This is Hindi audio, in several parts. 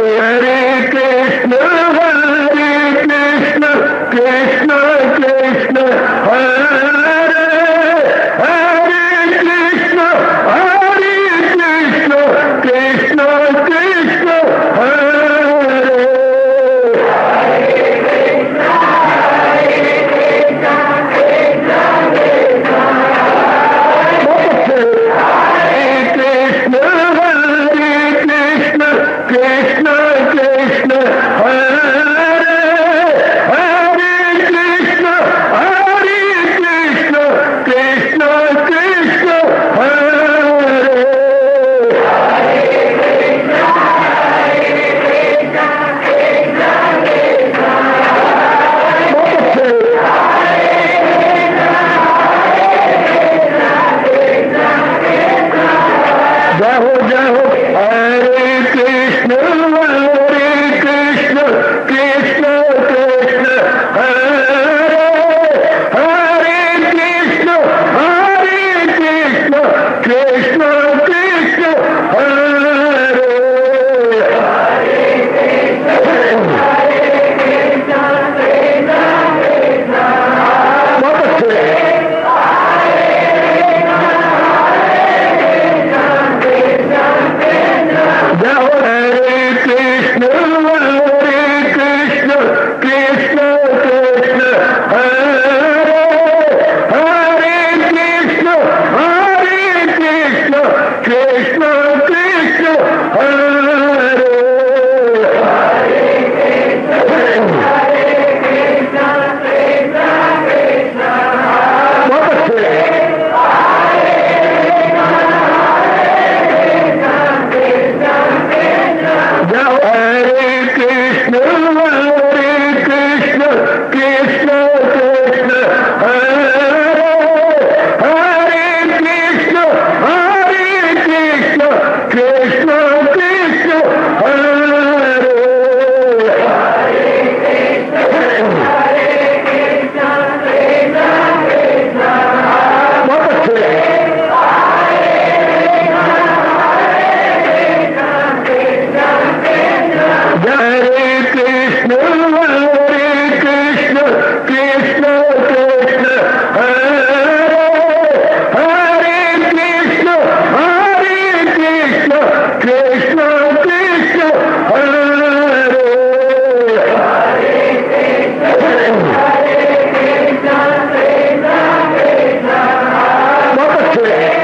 हरे कृष्ण कृष्ण कृष्ण हरे हरे कृष्ण कृष्ण कृष्ण हरे कृष्ण कृष्ण हरे हरे कृष्ण कृष्ण कृष्ण हरे जय हो हरे कृष्ण कृष्ण कृष्ण हरे हरे कृष्ण कृष्ण कृष्ण हरे बहुत अच्छे जय हो हरे कृष्ण कृष्ण कृष्ण हरे हरे कृष्ण कृष्ण कृष्ण हरे बहुत अच्छे जय हो हरे कृष्ण कृष्ण कृष्ण हरे हरे कृष्ण कृष्ण कृष्ण हरे बहुत अच्छे हरे कृष्ण कृष्ण हरे हरे कृष्ण कृष्ण कृष्ण हरे बहुत अच्छे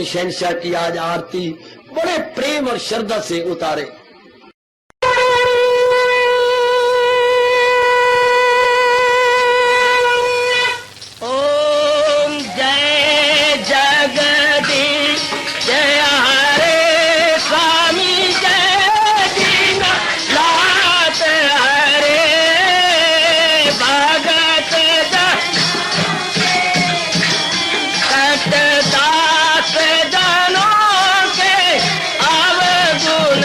शहंशाह की आज आरती बड़े प्रेम और श्रद्धा से उतारे। ओम जय जगदीश जय हरे स्वामी जय दीनानाथ हरे भगत दास जनों के अवगुण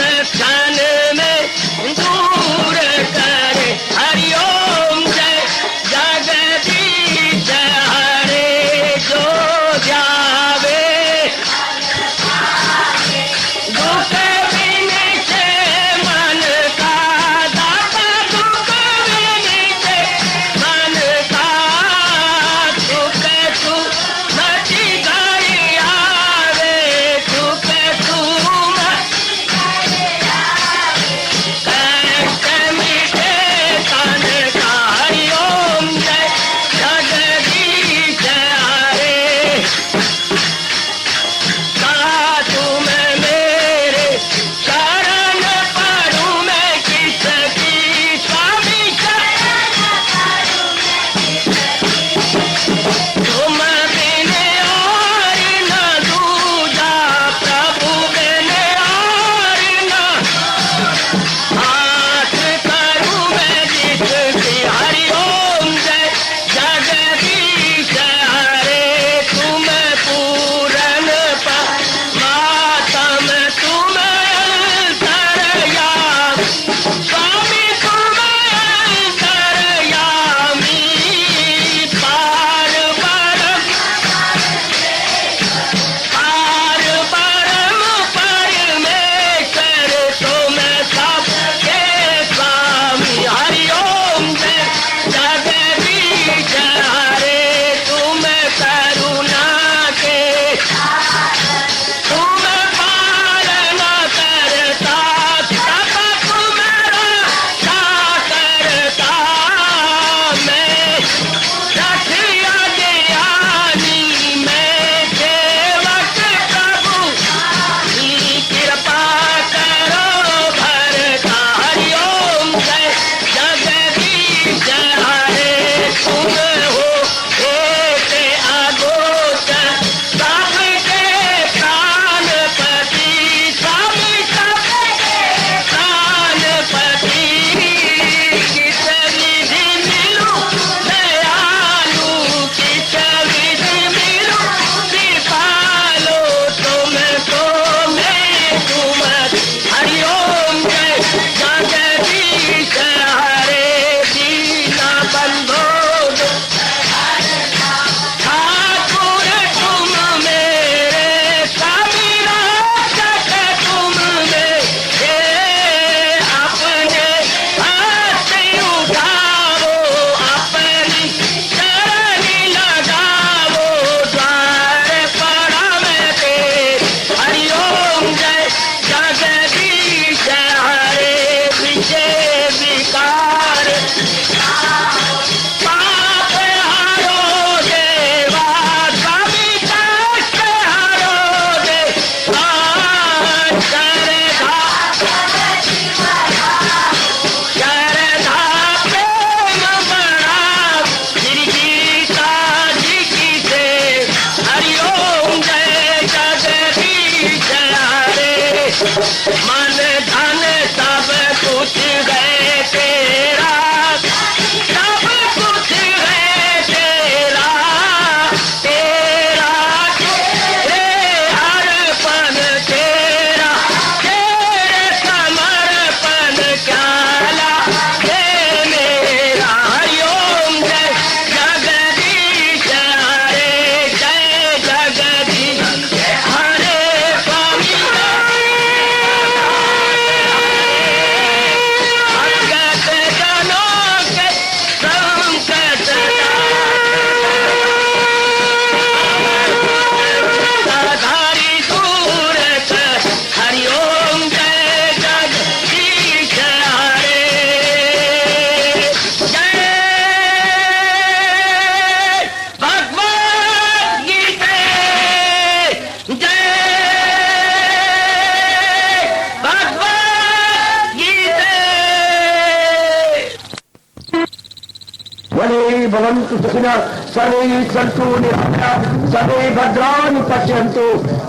भवन्तु सुखिनः सर्वे सन्तु निरामयाः सर्वे भद्राणि पश्यन्तु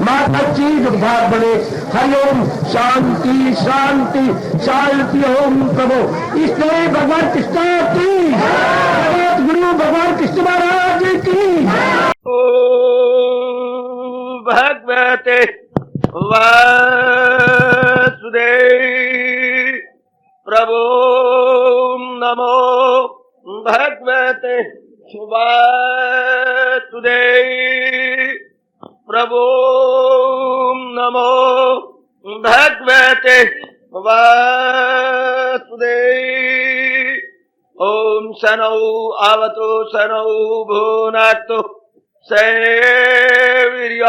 मा कश्चित् दुःखात् भवेत्। हरि ओम शांति शांति शांति। ओम प्रभु इसलिए भगवान कृष्ण की गुरु भगवान कृष्ण महाराज की। ओ भगवते वासुदेव प्रभु नमो भगवते वासुदेव प्रभु नमो भगवते वासुदेव। ओम सनौ आवतो सनौ भुनक्तु सैवीर्यं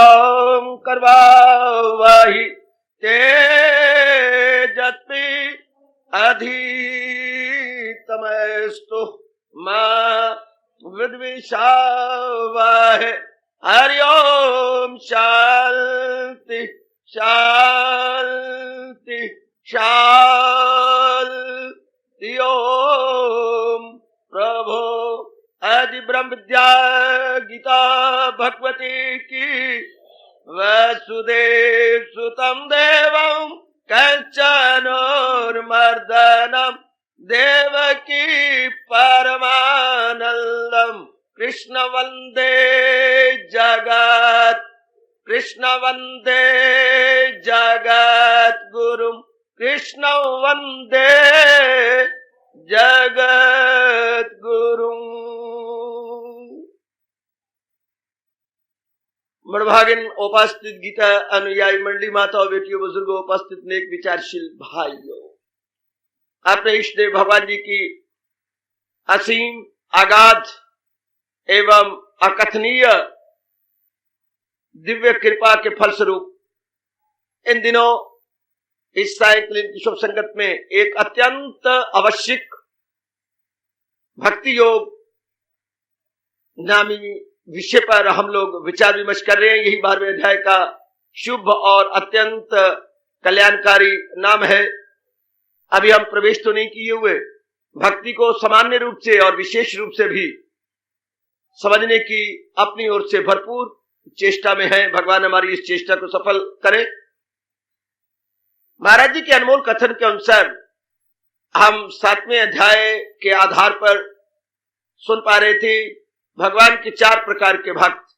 कर्वावहि तेजस्वी अधितमस्तु मा विद्विषावहै। हरि ओम शांति शांति शांति। ओम प्रभु आदि ब्रह्म विद्या गीता भगवती की वसुदेव सुतं देवं कंचनोर्मर्दनम देवकी परमानंदम कृष्ण वंदे जगत कृष्ण वंदे जगत गुरुम कृष्ण वंदे जगत गुरुम। मणभागिन उपस्थित गीता अनुयायी मंडली माताओं बेटियों बुजुर्गों उपस्थित नेक विचारशील भाइयों, अपने इष्ट देव भगवान जी की असीम अगाध एवं अकथनीय दिव्य कृपा के फलस्वरूप इन दिनों इस सायंकालीन की शुभ संगत में एक अत्यंत आवश्यक भक्ति योग नामी विषय पर हम लोग विचार विमर्श कर रहे हैं। यही 12वें अध्याय का शुभ और अत्यंत कल्याणकारी नाम है। अभी हम प्रवेश तो नहीं किए हुए, भक्ति को सामान्य रूप से और विशेष रूप से भी समझने की अपनी ओर से भरपूर चेष्टा में है। भगवान हमारी इस चेष्टा को सफल करें। महाराज जी के अनमोल कथन के अनुसार हम 7वें अध्याय के आधार पर सुन पा रहे थे भगवान के 4 प्रकार के भक्त,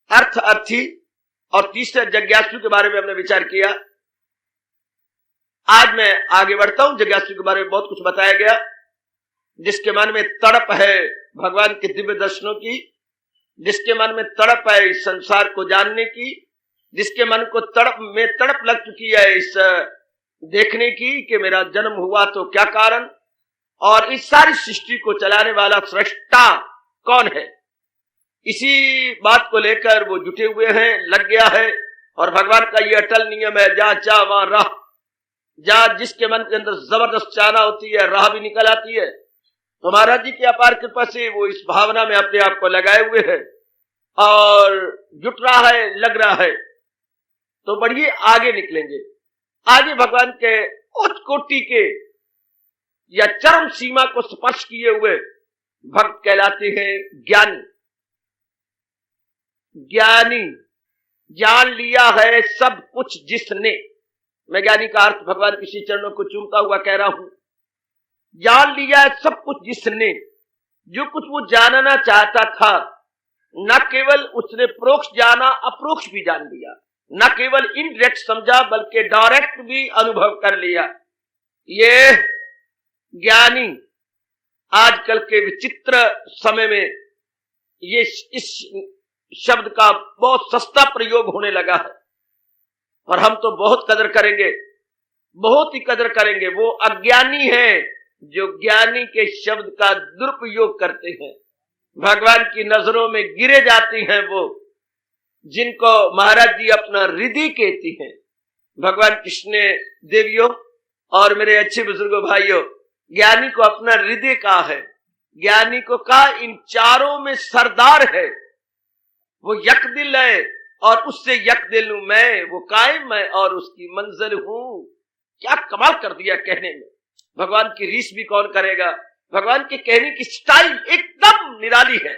अर्थ अर्थी और तीसरे जिज्ञासु के बारे में हमने विचार किया। आज मैं आगे बढ़ता हूं। जिज्ञासु के बारे में बहुत कुछ बताया गया, जिसके मन में तड़प है भगवान के दिव्य दर्शनों की, जिसके मन में तड़प है इस संसार को जानने की, जिसके मन को तड़प लग चुकी है इस देखने की कि मेरा जन्म हुआ तो क्या कारण, और इस सारी सृष्टि को चलाने वाला सृष्टा कौन है। इसी बात को लेकर वो जुटे हुए हैं, लग गया है। और भगवान का ये अटल नियम है, जहां चाह वहां राह। जहां जिसके मन के अंदर जबरदस्त चाहना होती है, राह भी निकल आती है। तो महाराज जी की अपार कृपा से वो इस भावना में अपने आप को लगाए हुए है और जुट रहा है, लग रहा है। तो बढ़िए आगे निकलेंगे। आगे भगवान के उच्च कोटि के या चरम सीमा को स्पर्श किए हुए भक्त कहलाते हैं ज्ञानी। ज्ञानी जान लिया है सब कुछ जिसने, मैं ज्ञानी का अर्थ भगवान के श्री चरणों को चूमता हुआ कह रहा हूं। जान लिया है सब कुछ जिसने, जो कुछ वो जानना चाहता था, न केवल उसने प्रोक्ष जाना, अप्रोक्ष भी जान लिया। न केवल इनडायरेक्ट समझा बल्कि डायरेक्ट भी अनुभव कर लिया। ये ज्ञानी आजकल के विचित्र समय में ये इस शब्द का बहुत सस्ता प्रयोग होने लगा है, और हम तो बहुत कदर करेंगे, बहुत ही कदर करेंगे। वो अज्ञानी है जो ज्ञानी के शब्द का दुरुपयोग करते हैं, भगवान की नजरों में गिरे जाती हैं वो, जिनको महाराज जी अपना हृदय कहती हैं। भगवान कृष्ण देवियों और मेरे अच्छे बुजुर्गों भाइयों, ज्ञानी को अपना हृदय कहा है। ज्ञानी को कहा इन चारों में सरदार है, वो यक दिल है और उससे यक दिल हूं मैं, वो कायम है और उसकी मंजिल हूं। क्या कमाल कर दिया कहने में। भगवान की रीस भी कौन करेगा। भगवान के कहने की स्टाइल एकदम निराली है,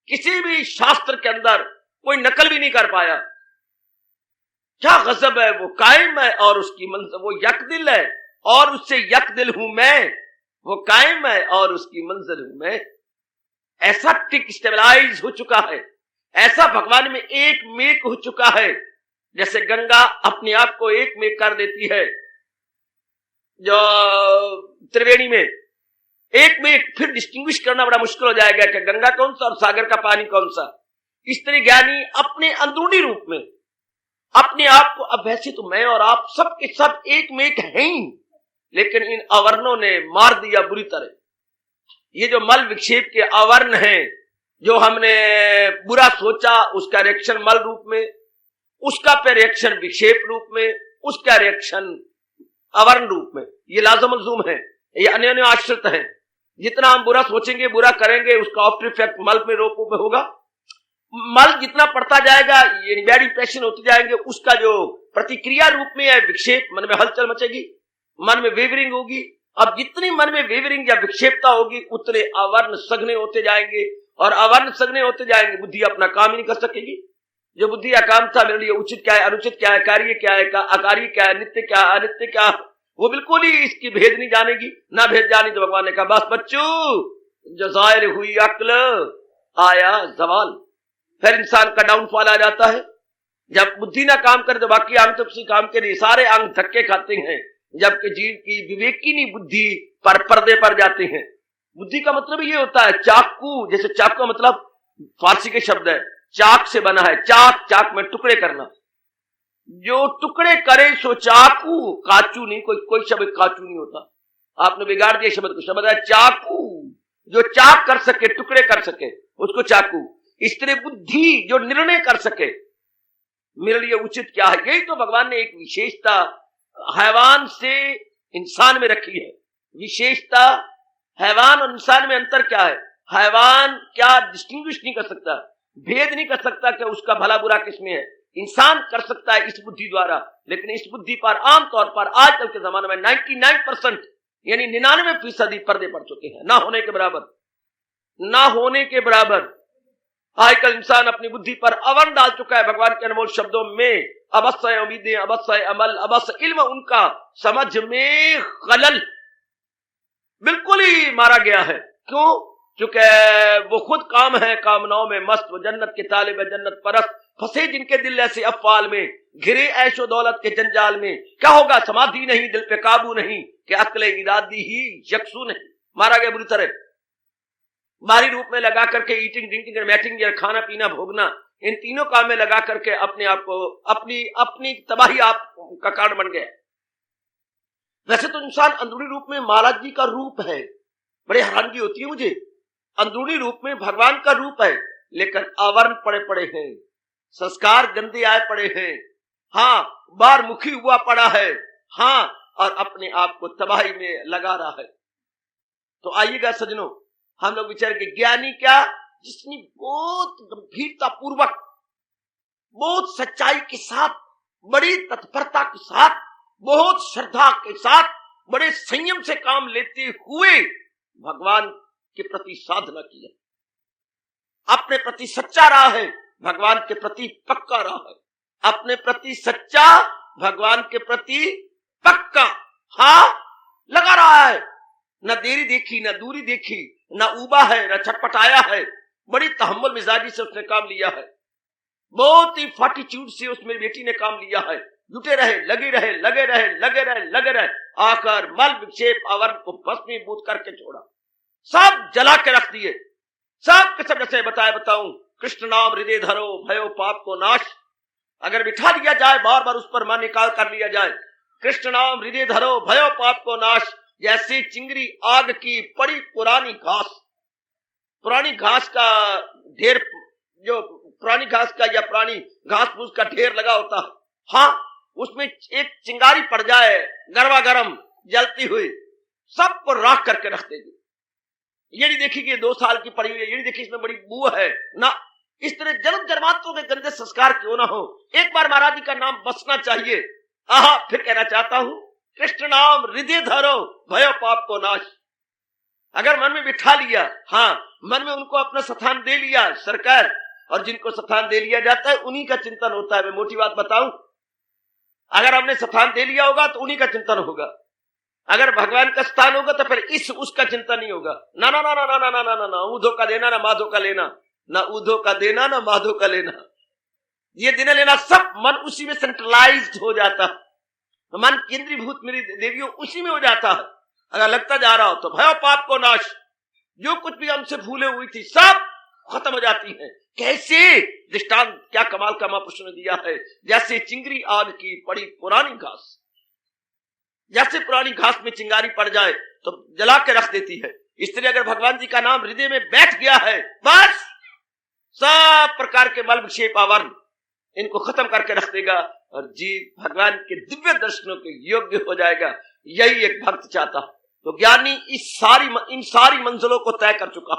किसी भी शास्त्र के अंदर कोई नकल भी नहीं कर पाया। क्या गजब है, वो कायम है और उसकी मंजिल, वो यकदिल है और उससे यकदिल हूं मैं, वो कायम है और उसकी मंजिल हूं मैं। ऐसा टिक स्टेबलाइज हो चुका है, ऐसा भगवान में एक मेक हो चुका है, जैसे गंगा अपने आप को एक मेक कर देती है, जो त्रिवेणी में एक मेक, फिर डिस्टिंग्विश करना बड़ा मुश्किल हो जाएगा कि गंगा कौन सा और सागर का पानी कौन सा। इस तरह ज्ञानी अपने अंदरूनी रूप में अपने आप को, अब वैसे तो मैं और आप सब के सब एक मेक हैं ही, लेकिन इन अवर्णों ने मार दिया बुरी तरह। ये जो मल विक्षेप के अवर्ण हैं, जो हमने बुरा सोचा उसका रिएक्शन मल रूप में, उसका पे रिएक्शन विक्षेप रूप में, उसका रिएक्शन अवर्ण रूप में, ये लाजम लजूम है, ये अन्य आश्रित है। जितना हम बुरा सोचेंगे, बुरा करेंगे, उसका आफ्टर इफेक्ट मल में रूप में होगा। मल जितना पड़ता जाएगा, ये बैड इंप्रेशन होते जाएंगे, उसका जो प्रतिक्रिया रूप में है विक्षेप, मन में हलचल मचेगी, मन में वेवरिंग होगी। अब जितनी मन में वेवरिंग या विक्षेपता होगी, उतने अवर्ण सघने होते जाएंगे, और अवर्ण सघने होते जाएंगे, बुद्धि अपना काम ही नहीं कर सकेगी। जो बुद्धि आकांक्षा, मेरे लिए उचित क्या है, अनुचित क्या है, कार्य क्या है, अकार्य क्या है, नित्य क्या है, अनित्य क्या है, वो बिल्कुल ही इसकी भेद नहीं जानेगी। ना भेद जानी तो भगवान ने कहा बस बच्चों, जो जाहिर हुई अक्ल आया जवाल। फिर इंसान का डाउनफॉल आ जाता है। जब बुद्धि ना काम करे तो बाकी अंग तो किसी काम के नहीं, सारे अंग धक्के खाते हैं, जबकि जीव की विवेकिनी बुद्धि पर पर्दे पर जाते हैं। बुद्धि का मतलब ये होता है चाकू, जैसे चाकू का मतलब फारसी के शब्द है, चाक से बना है, चाक, चाक में टुकड़े करना, जो टुकड़े करे सो चाकू, काचू नहीं, कोई शब्द काचू नहीं होता, आपने बिगाड़ दिया शब्द को। शब्द है चाकू, जो चाक कर सके, टुकड़े कर सके, उसको चाकू। इस तरह बुद्धि जो निर्णय कर सके मेरे लिए उचित क्या है, यही तो भगवान ने एक विशेषता हैवान से इंसान में रखी है। विशेषता हैवान और इंसान में अंतर क्या है? हैवान क्या डिस्टिंग्विश नहीं कर सकता, भेद नहीं कर सकता कि उसका भला बुरा किसमें है। इंसान कर सकता है इस बुद्धि द्वारा, लेकिन इस बुद्धि पर आमतौर पर आजकल के जमाने में 99% यानी 99% पर्दे पड़ चुके हैं, ना होने के बराबर, ना होने के बराबर। आजकल इंसान अपनी बुद्धि पर अवर्ण डाल चुका है। भगवान के अनमोल शब्दों में अवश्य उम्मीदें, अवश्य अमल, अवश्य इल्म, उनका समझ में खलल बिल्कुल ही मारा गया है। क्यों? चूंकि वो खुद काम है, कामनाओं में मस्त, वो जन्नत के तालिब है, जन्नत परस्त, फंसे जिनके दिल ऐसे अफवाल में, घिरे ऐशो दौलत के जंजाल में। क्या होगा? समाधि नहीं, दिल पे काबू नहीं, कि अक्ल इरादी ही यकसू नहीं। मारा गया बुरी तरह। बाहरी रूप में लगा करके ईटिंग, ड्रिंकिंग, मैटिंग या खाना पीना भोगना, इन तीनों काम में लगा करके अपने आप को अपनी तबाही आप का कारण बन गया। वैसे तो इंसान अंदरूनी रूप में महाराज जी का रूप है, बड़े हैरानगी होती है मुझे। अंदरूनी रूप में भगवान का रूप है, लेकिन आवरण पड़े पड़े हैं, संस्कार गंदे आए पड़े हैं, हाँ, बार मुखी हुआ पड़ा है, हाँ, और अपने आप को तबाही में लगा रहा है। तो आइएगा सज्जनों, हम लोग विचार के ज्ञानी क्या, जिसने बहुत गंभीरता पूर्वक, बहुत सच्चाई के साथ, बड़ी तत्परता के साथ, बहुत श्रद्धा के साथ, बड़े संयम से काम लेते हुए भगवान के प्रति साधना की है, अपने प्रति सच्चा रहा है, भगवान के प्रति पक्का रहा है, अपने प्रति सच्चा, भगवान के प्रति पक्का, हाँ, लगा रहा है। न देरी देखी, न दूरी देखी, न उबा है, न छटपटाया है, बड़ी तहम्मुल मिजाजी से उसने काम लिया है, बहुत ही फॉर्टिट्यूड से उसमें बेटी ने काम लिया है। जुटे रहे, लगे रहे, लगे रहे, लगे रहे, लगे रहे, आकर मल विक्षेप आवरण को भस्मीभूत करके छोड़ा, सब जला के रख दिए, सब के सब। जैसे बताऊं, कृष्ण नाम हृदय धरो, भयो पाप को नाश। अगर बिठा दिया जाए, बार बार उस पर मन निकाल कर लिया जाए, कृष्ण नाम हृदय धरो, भयो पाप को नाश, जैसे चिंगरी आग की पड़ी पुरानी घास, पुरानी घास का ढेर, जो पुरानी घास का या पुरानी घास फूस का ढेर लगा होता है, हाँ, उसमें एक चिंगारी पड़ जाए, गरवा गरम जलती हुई, सबको राख करके रख देगी। ये नहीं देखी कि 2 साल की पड़ी हुई है, ये नहीं देखी इसमें बड़ी बू है ना। इस तरह जन्म जन्मांतरों के गंदे संस्कार क्यों ना हो, एक बार महाराज जी का नाम बसना चाहिए। आहा, फिर कहना चाहता हूं, कृष्ण नाम हृदय धरो भयो पाप को नाश। अगर मन में बिठा लिया, हाँ मन में उनको अपना स्थान दे लिया सरकार, और जिनको स्थान दे लिया जाता है उन्हीं का चिंतन होता है। मैं मोटी बात बताऊं, अगर हमने स्थान दे लिया होगा तो उन्हीं का चिंतन होगा। अगर भगवान का स्थान होगा तो फिर उसका चिंतन नहीं होगा। ना ना ना ना ना ना ना ना ना, ऊधो का देना ना माधो का लेना, ना ऊधो का देना ना माधो का लेना, ये देना लेना सब मन उसी में सेंट्रलाइज्ड हो जाता है। मन केंद्रीभूत मेरी देवियों उसी में हो जाता है। अगर लगता जा रहा हो तो भयो पाप को नाश, जो कुछ भी हमसे भूले हुई थी सब खत्म हो जाती है। कैसे? दृष्टांत क्या कमाल का महापुरुष ने दिया है। जैसे चिंगरी आग की पड़ी पुरानी घास, जैसे पुरानी घास में चिंगारी पड़ जाए तो जला के रख देती है, इसलिए अगर भगवान जी का नाम हृदय में बैठ गया है, बस सब प्रकार के मल विक्षेप आवरण इनको खत्म करके रख देगा और जीव भगवान के दिव्य दर्शनों के योग्य हो जाएगा। यही एक भक्त चाहता। तो ज्ञानी इन सारी मंजिलों को तय कर चुका,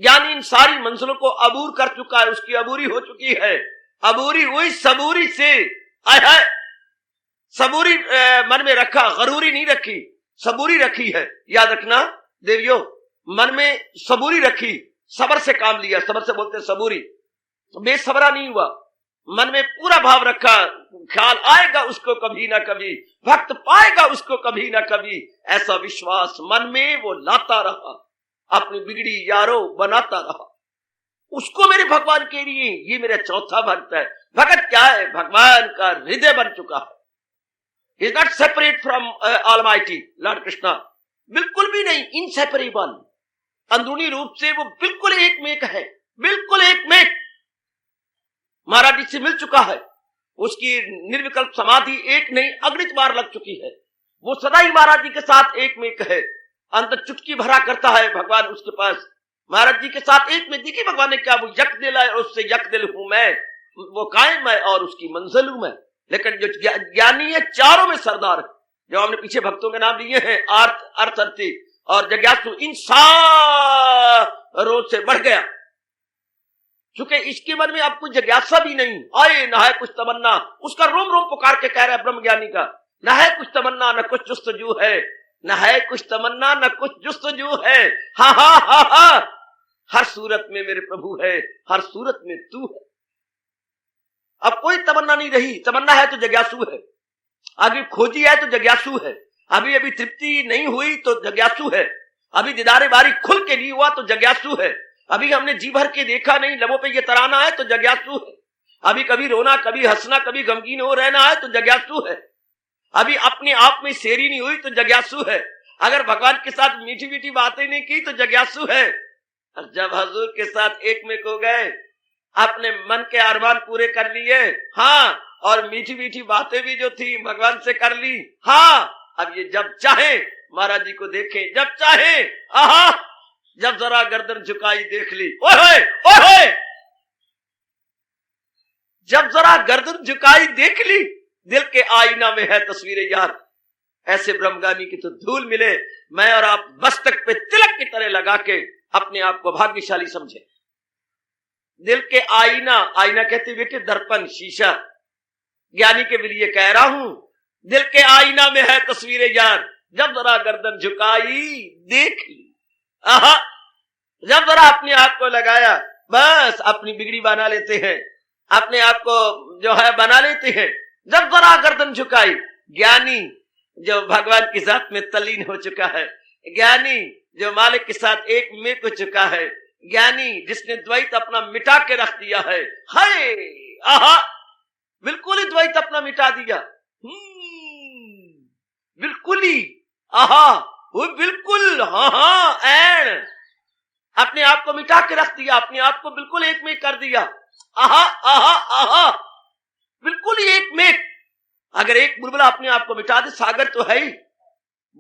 ज्ञानी इन सारी मंजिलों को अबूर कर चुका है, उसकी अबूरी हो चुकी है। अबूरी हुई सबूरी से, आय है सबूरी मन में रखा, गरूरी नहीं रखी, सबूरी रखी है। याद रखना देवियों, मन में सबूरी रखी, सबर से काम लिया, सबर से बोलते सबूरी, बेसबरा नहीं हुआ, मन में पूरा भाव रखा, ख्याल आएगा उसको कभी ना कभी, भक्त पाएगा उसको कभी ना कभी, ऐसा विश्वास मन में वो लाता रहा, अपनी बिगड़ी यारो बनाता रहा। उसको मेरे भगवान के लिए, ये मेरा चौथा भक्त है। भगत क्या है? भगवान का हृदय बन चुका है। He is not separate from Almighty Lord Krishna, बिल्कुल भी नहीं, इनसेपरेबल। अंदरूनी रूप से वो बिल्कुल एक में एक है, बिल्कुल एक में। महाराज जी से मिल चुका है, उसकी निर्विकल्प समाधि एक नहीं अगणित बार लग चुकी है। वो सदा ही महाराज जी के साथ एक में एक है। अंत चुटकी भरा करता है भगवान उसके पास, महाराज जी के साथ एक में। देखिए भगवान ने क्या, वो यक दिल है और उससे यक दिल हूं मैं, वो कायम है और उसकी मंजिल हूं मैं। लेकिन जो ज्ञानी है चारों में सरदार है, जो हमने पीछे भक्तों के नाम लिए हैं, अर्थ अर्थी और जिज्ञासु, इन सारों से बढ़ गया। चूंकि इसके मन में अब कुछ जिज्ञासा भी नहीं, आए ना है कुछ तमन्ना, उसका रोम रोम पुकार के कह रहा है ब्रह्म ज्ञानी का, न है कुछ तमन्ना न कुछ जुस्तजू है, न है कुछ तमन्ना न कुछ जुस्तजू है। हा हा हा हा, हर सूरत में मेरे प्रभु है, हर सूरत में तू है। अब कोई तमन्ना नहीं रही, तमन्ना है तो जिज्ञासु है, अभी खोजी है तो जिज्ञासु है, अभी अभी तृप्ति नहीं हुई तो जिज्ञासु है, अभी दीदारे बारी खुल के नहीं हुआ तो जिज्ञासु है, अभी हमने जी भर के देखा नहीं, लबों पे ये तराना है तो जिज्ञासु है, अभी कभी रोना कभी हंसना कभी गमगीन हो रहना है तो जिज्ञासु है, अभी अपने आप में शेरी नहीं हुई तो जिज्ञासु है, अगर भगवान के साथ मीठी मीठी बातें नहीं की तो जिज्ञासु है, और जब हजूर के साथ एक में हो गए, अपने मन के अरमान पूरे कर लिए, हाँ, और मीठी मीठी बातें भी जो थी भगवान से कर ली, हाँ, अब ये जब चाहे महाराज जी को देखें, जब चाहे, आहा, जब जरा गर्दन झुकाई देख ली, ओए ओए, जब जरा गर्दन झुकाई देख ली, दिल के आईना में है तस्वीरें यार। ऐसे ब्रह्मगामी की तो धूल मिले, मैं और आप मस्तक पे तिलक की तरह लगा के अपने आप को भाग्यशाली समझे। दिल के आईना, आईना कहते बेटे दर्पण शीशा, ज्ञानी के लिए कह रहा हूं, दिल के आईना में है तस्वीरें यार, जब जरा गर्दन झुकाई देख ली, आहा, जब जरा अपने आप को लगाया, बस अपनी बिगड़ी बना लेते हैं, अपने आप को जो है बना लेते हैं, जब जरा गर्दन झुकाई। ज्ञानी जो भगवान की जात में तल्लीन हो चुका है, ज्ञानी जो मालिक के साथ एक में हो चुका है, ज्ञानी जिसने द्वैत अपना मिटा के रख दिया है, हाय, आहा, बिल्कुल ही द्वैत अपना मिटा दिया, बिल्कुल ही, आहा, वो बिल्कुल, हाँ हाँ, एन अपने आप को मिटा के रख दिया, अपने आप को बिल्कुल एक में कर दिया, आहा आहा आहा, बिल्कुल ही एक में। अगर एक बुलबुला अपने आप को मिटा दे, सागर तो है ही,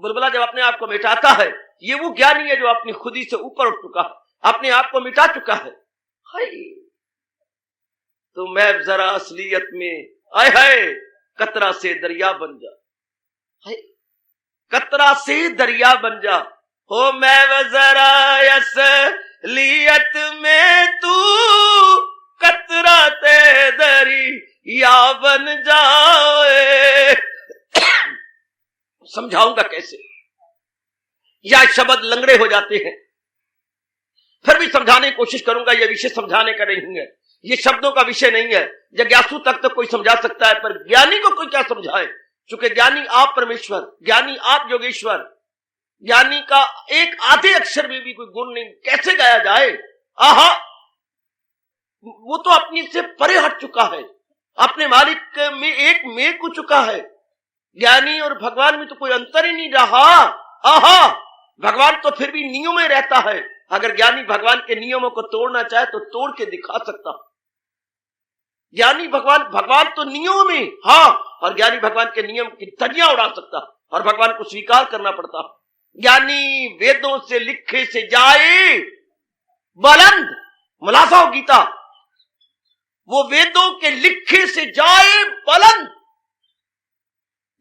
बुलबुला जब अपने आप को मिटाता है, ये वो ज्ञानी है जो अपनी खुदी से ऊपर उठ चुका है, अपने आप को मिटा चुका है। हाय, तो मैं जरा असलियत में, आए हाय, कतरा से दरिया बन जा, हाय, कतरा से दरिया बन जा, हो मैं जरा असलियत में, तू कतरा ते दरिया बन जाए। समझाऊंगा कैसे? या शब्द लंगड़े हो जाते हैं, फिर भी समझाने की कोशिश करूंगा। यह विषय समझाने का नहीं है, ये शब्दों का विषय नहीं है। जिज्ञासु तक तो कोई समझा सकता है, पर ज्ञानी को कोई क्या समझाए? क्योंकि ज्ञानी आप परमेश्वर, ज्ञानी आप योगेश्वर, ज्ञानी का एक आधे अक्षर में भी कोई गुण नहीं, कैसे गाया जाए? आहा, वो तो अपनी से परे हट चुका है, अपने मालिक में एक में को चुका है। ज्ञानी और भगवान में तो कोई अंतर ही नहीं रहा। आहा, भगवान तो फिर भी नियम में रहता है। अगर ज्ञानी भगवान के नियमों को तोड़ना चाहे तो तोड़ के दिखा सकता। ज्ञानी भगवान तो नियमों में, हाँ, और ज्ञानी भगवान के नियम की धज्जियां उड़ा सकता और भगवान को स्वीकार करना पड़ता। ज्ञानी वेदों से लिखे से जाए बुलंद, मुलाजा हो गीता, वो वेदों के लिखे से जाए बुलंद।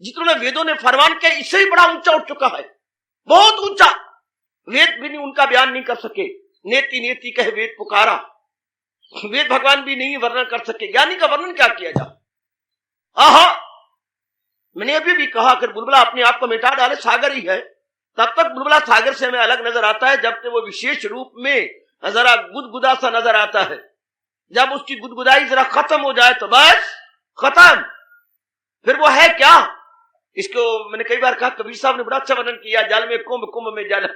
जितने वेदों ने फरमान किया, इससे ही बड़ा ऊंचा उठ चुका है, बहुत ऊंचा। वेद भी नहीं उनका बयान नहीं कर सके। नेति नेति कहे वेद पुकारा, वेद भगवान भी नहीं वर्णन कर सके। ज्ञानी का वर्णन क्या किया जाए? आहा, मैंने अभी भी कहा, अगर बुलबुला अपने आप को मिटा डाले सागर ही है, तब तक बुलबुला सागर से हमें अलग नजर आता है, जब तक वो विशेष रूप में जरा गुदगुदा सा नजर आता है। जब उसकी गुदगुदाई जरा खत्म हो जाए तो बस खत्म। फिर वो है क्या? इसको मैंने कई बार कहा, कबीर साहब ने बड़ा अच्छा वर्णन किया, जल में कुंभ, कुंभ में जल।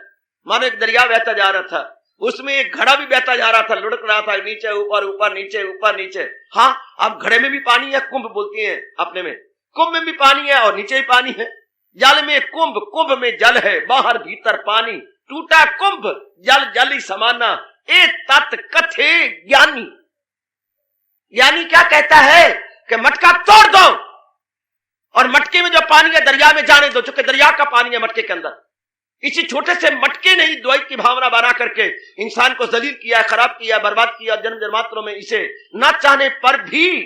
मानो एक दरिया बहता जा रहा था, उसमें एक घड़ा भी बहता जा रहा था, लुढ़क रहा था, नीचे ऊपर, ऊपर नीचे, ऊपर नीचे। हाँ, अब घड़े में भी पानी है, कुंभ बोलती है अपने में, कुंभ में भी पानी है और नीचे भी पानी है। जल में कुंभ, कुंभ में जल है, बाहर भीतर पानी, टूटा कुंभ जल जल ही समाना, ए तत् कथे ज्ञानी। ज्ञानी क्या कहता है कि मटका तोड़ दो और मटके में जो पानी है दरिया में जाने दो, चूंकि दरिया का पानी है मटके के अंदर। इसी छोटे से मटके ने ही द्वैत की भावना बना करके इंसान को जलील किया, खराब किया, बर्बाद किया। जन्म जन्मांतरों में इसे न चाहने पर भी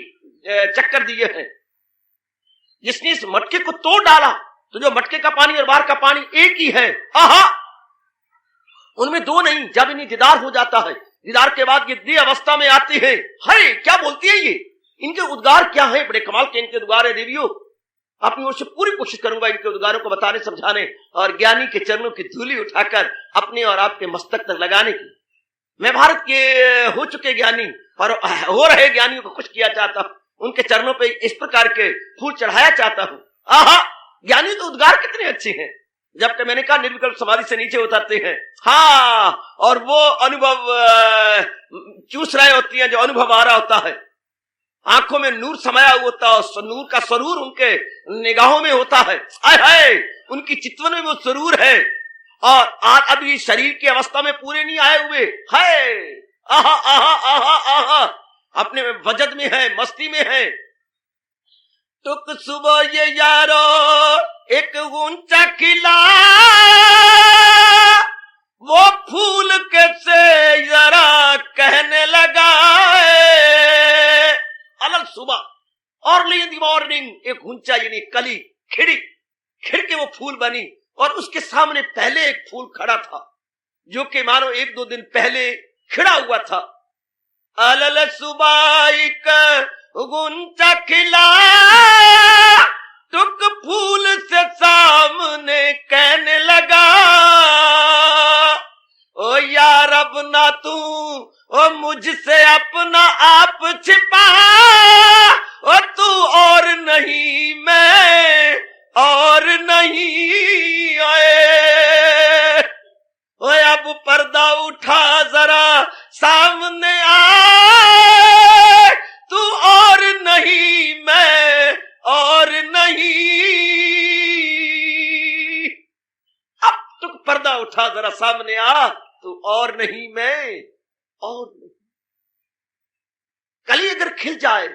चक्कर दिए हैं। जिसने इस मटके को तोड़ डाला तो जो मटके का पानी और बाहर का पानी एक ही है। आहा, उनमें दो नहीं। जब इन्हें दीदार हो जाता है, दीदार के बाद ये दे अवस्था में आती है। हाय, क्या बोलती है ये? इनके उद्गार क्या है? बड़े कमाल के इनके उद्गार है देवियों। अपनी ओर से पूरी कोशिश करूंगा इनके उद्गारों को बताने, समझाने और ज्ञानी के चरणों की धूली उठाकर अपने और आपके मस्तक तक लगाने की। मैं भारत के हो चुके ज्ञानी और हो रहे ज्ञानियों को खुश किया चाहता हूं, उनके चरणों पे इस प्रकार के फूल चढ़ाया चाहता हूं। आहा, ज्ञानी के उद्गार कितने अच्छे हैं। जबकि मैंने कहा निर्विकल्प समाधि से नीचे उतरते हैं, हाँ, और वो अनुभव चूस रहे होती हैं, जो अनुभव आ रहा होता है। आंखों में नूर समाया हुआ होता है, नूर का सरूर उनके निगाहों में होता है। आय हाय, उनकी चितवन में वो सरूर है और आज अभी शरीर की अवस्था में पूरे नहीं आए हुए है। आहा आहा आहा आहा, अपने में वजद में है, मस्ती में है। टुक सुबह ये यारो एक ऊंचा किला, वो फूल कैसे जरा कहने लगा। अलग सुबह अर्ली इन द मॉर्निंग, एक ऊंचा यानी कली खिड़ के वो फूल बनी और उसके सामने पहले एक फूल खड़ा था जो कि मानो 1-2 दिन पहले खिड़ा हुआ था। अलल सुबह एक ऊंचा खिला, टुक फूल से सामने कहने लगा। ओ यार अब ना तू ओ मुझसे अपना आप छिपा, ओ तू और नहीं मैं और नहीं आए। ओ अब पर्दा उठा जरा सामने आ, तू और नहीं मैं और नहीं। अब तू पर्दा उठा जरा सामने आ, तू और नहीं मैं और नहीं। कली अगर खिल जाए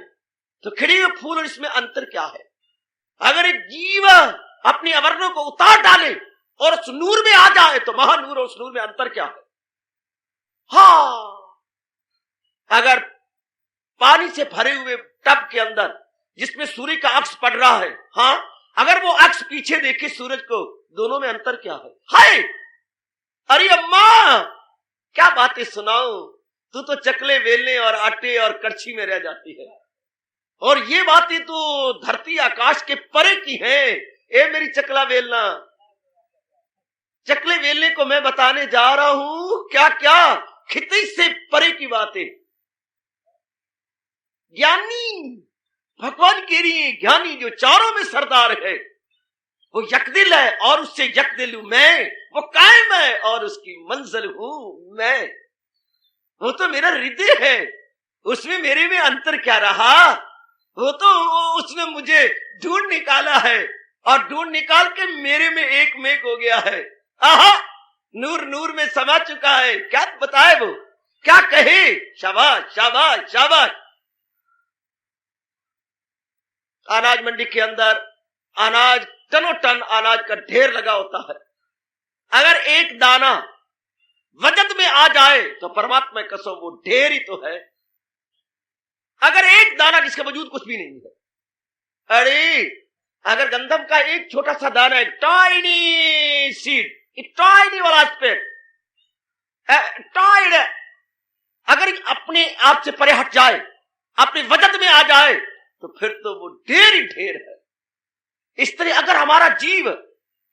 तो खिले हुए फूल और इसमें अंतर क्या है? अगर एक जीव अपने आवरणों को उतार डाले और उस नूर में आ जाए तो महानूर और उस नूर में अंतर क्या है? हाँ, अगर पानी से भरे हुए टब के अंदर जिसमें सूर्य का अक्ष पड़ रहा है, हाँ, अगर वो अक्ष पीछे देखे सूरज को, दोनों में अंतर क्या है? हाय, अरे अम्मा क्या बातें सुनाऊं, तू तो चकले वेलने और आटे और करछी में रह जाती है, और ये बातें तो धरती आकाश के परे की हैं। ए मेरी चकला बेलना, चकले बेलने को मैं बताने जा रहा हूं क्या क्या खिते से परे की बातें। ज्ञानी, भगवान कह रही है ज्ञानी जो चारों में सरदार है वो यकदिल है और उससे यकदिल हूं मैं, वो कायम है और उसकी मंजिल हूं मैं। वो तो मेरा हृदय है, उसमें मेरे में अंतर क्या रहा, वो तो उसने मुझे ढूंढ निकाला है और ढूंढ निकाल के मेरे में एक मेक हो गया है। आहा, नूर नूर में समा चुका है। क्या बताए वो, क्या कहे। शाबाश शाबाश शाबाश। अनाज मंडी के अंदर अनाज, टनों टन अनाज का ढेर लगा होता है। अगर एक दाना वजन में आ जाए तो परमात्मा कसम वो ढेर ही तो है। अगर एक दाना जिसका वजूद कुछ भी नहीं है, अरे अगर गंधम का एक छोटा सा दाना है, टाइनी सीड, टाइनी वाला एस्पेक्ट, टाइड, अगर अपने आप से परे हट जाए, अपने वजन में आ जाए तो फिर तो वो ढेर ही ढेर है। इस तरह अगर हमारा जीव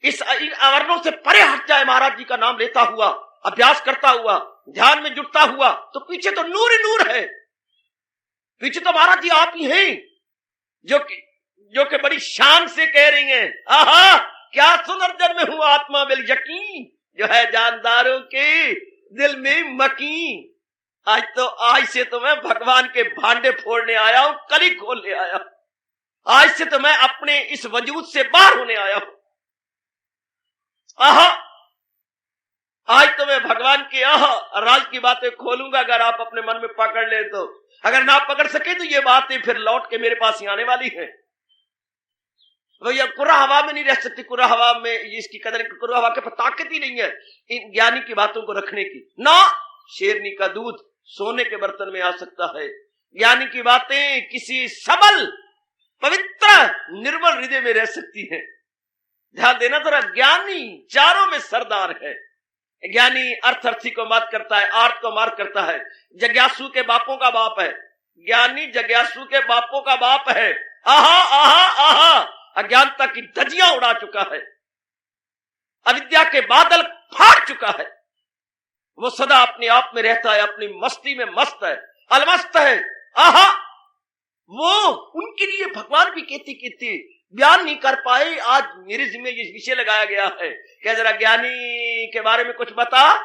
इस आवरणों से परे हट जाए, महाराज जी का नाम लेता हुआ, अभ्यास करता हुआ, ध्यान में जुटता हुआ, तो पीछे तो नूर ही नूर है। पीछे तो महाराज जी आप ही हैं जो कि बड़ी शान से कह रही हैं, आहा क्या सुंदर जन्म हुआ आत्मा बिल यकीन, जो है जानदारों के दिल में मकीन। आज से तो मैं भगवान के भांडे फोड़ने आया हूं, कली खोलने आया हूं। आज से तो मैं अपने इस वजूद से बाहर होने आया हूं। आहा, आज तो मैं भगवान के राज की बातें खोलूंगा। अगर आप अपने मन में पकड़ ले तो, अगर ना पकड़ सके तो ये बातें फिर लौट के मेरे पास ही आने वाली है। भैया कुरा हवा में नहीं रह सकती, कुरा हवा में इसकी कदर, कुरा हवा के पास ताकत ही नहीं है इन ज्ञानी की बातों को रखने की। ना शेरनी का दूध सोने के बर्तन में आ सकता है, ज्ञानी की बातें किसी सबल पवित्र निर्मल हृदय में रह सकती है। ध्यान देना जरा, ज्ञानी चारों में सरदार है। ज्ञानी अर्थी को मार करता है, आर्थ को मार करता है, जिज्ञासु के बापों का बाप है। ज्ञानी जिज्ञासु के बापों का बाप है। आहा आहा आहा, अज्ञानता की धजियां उड़ा चुका है, अविद्या के बादल फाड़ चुका है। वो सदा अपने आप में रहता है, अपनी मस्ती में मस्त है, अलमस्त है। आहा, वो उनके लिए भगवान भी कहते बयान नहीं कर पाए। आज मेरे जिम्मे ये विषय लगाया गया है कि जरा ज्ञानी के बारे में कुछ बता।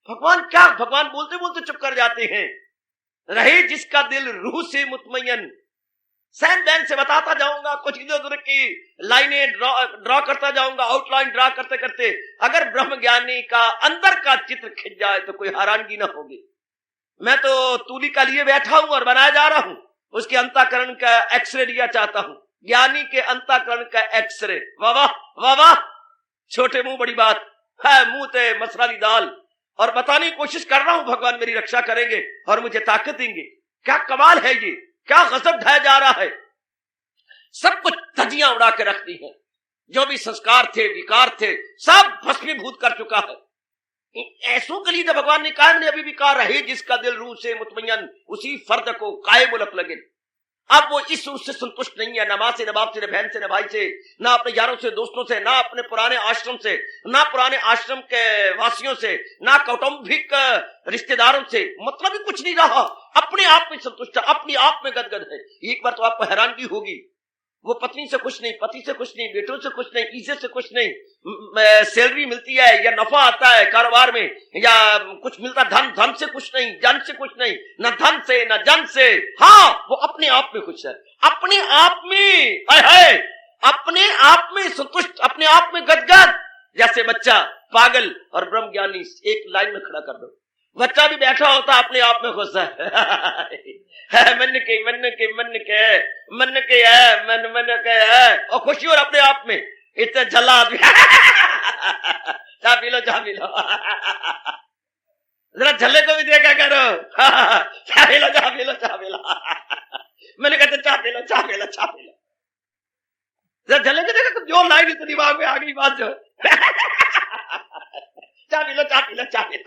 भगवान क्या, भगवान बोलते बोलते चुप कर जाते हैं। रहे जिसका दिल रूह से मुतमय्यन, सैन बैन से बताता जाऊंगा, कुछ इधर उधर की लाइनें ड्रॉ करता जाऊंगा, आउटलाइन ड्रॉ करते करते अगर ब्रह्म ज्ञानी का अंदर का चित्र खिंच जाए तो कोई हैरानगी ना होगी। मैं तो तूली का लिए बैठा हूं और बनाया जा रहा हूं, उसके अंतःकरण का एक्सरे लिया चाहता हूं, ज्ञानी के अंतःकरण का एक्सरे। वाह वाह वाह वाह, छोटे मुंह बड़ी बात है, मुंह ते मसाली दाल। और बताने की कोशिश कर रहा हूं, भगवान मेरी रक्षा करेंगे और मुझे ताकत देंगे। क्या कमाल है ये, क्या गजब ढाया जा रहा है। सब कुछ धजियां उड़ा के रखती है, जो भी संस्कार थे, विकार थे, सब भस्मीभूत कर चुका है। ऐसों के लिए भगवान ने कहा, मैंने अभी भी कहा, रहे जिसका दिल रूह से मुतमय्यन, उसी फर्द को काये मुलक लगे। अब वो इस रूह से संतुष्ट नहीं है, न मां से, न बाप से, न बहन से, न भाई से, न अपने यारों से, दोस्तों से, ना अपने पुराने आश्रम से, ना पुराने आश्रम के वासियों से, ना कौटुंबिक रिश्तेदारों से, मतलब ही कुछ नहीं रहा। अपने आप में संतुष्ट है, अपने आप में गदगद है। एक बार तो आपको हैरानगी होगी, वो पत्नी से खुश नहीं, पति से खुश नहीं, बेटों से खुश नहीं, इज्जत से खुश नहीं, सैलरी मिलती है या नफा आता है कारोबार में, या कुछ मिलता, धन से खुश नहीं, जन से खुश नहीं, न धन से न जन से। हाँ, वो अपने आप में खुश है, अपने आप में है, अपने आप में संतुष्ट, अपने आप में गदगद। जैसे बच्चा पागल और ब्रह्म ज्ञानी एक लाइन में खड़ा कर दो, बच्चा भी बैठा होता अपने आप में खुश है। मन के है, मन के है, और खुशी और अपने आप में इतना झल्ला आदमी। चाह पी लो, चाह पी लो, जरा झल्ले को भी देखा करो। चाह पी लो, चाह पी लो, चाह पी लो। मैंने कहते चाह पी लो, चाह पी लो, चाह पी लो। जरा झल्ले को देखा, जो लाइन तो दिमाग में आ गई बात जो। चाह पी लो, चाह पी लो, चाह पी लो।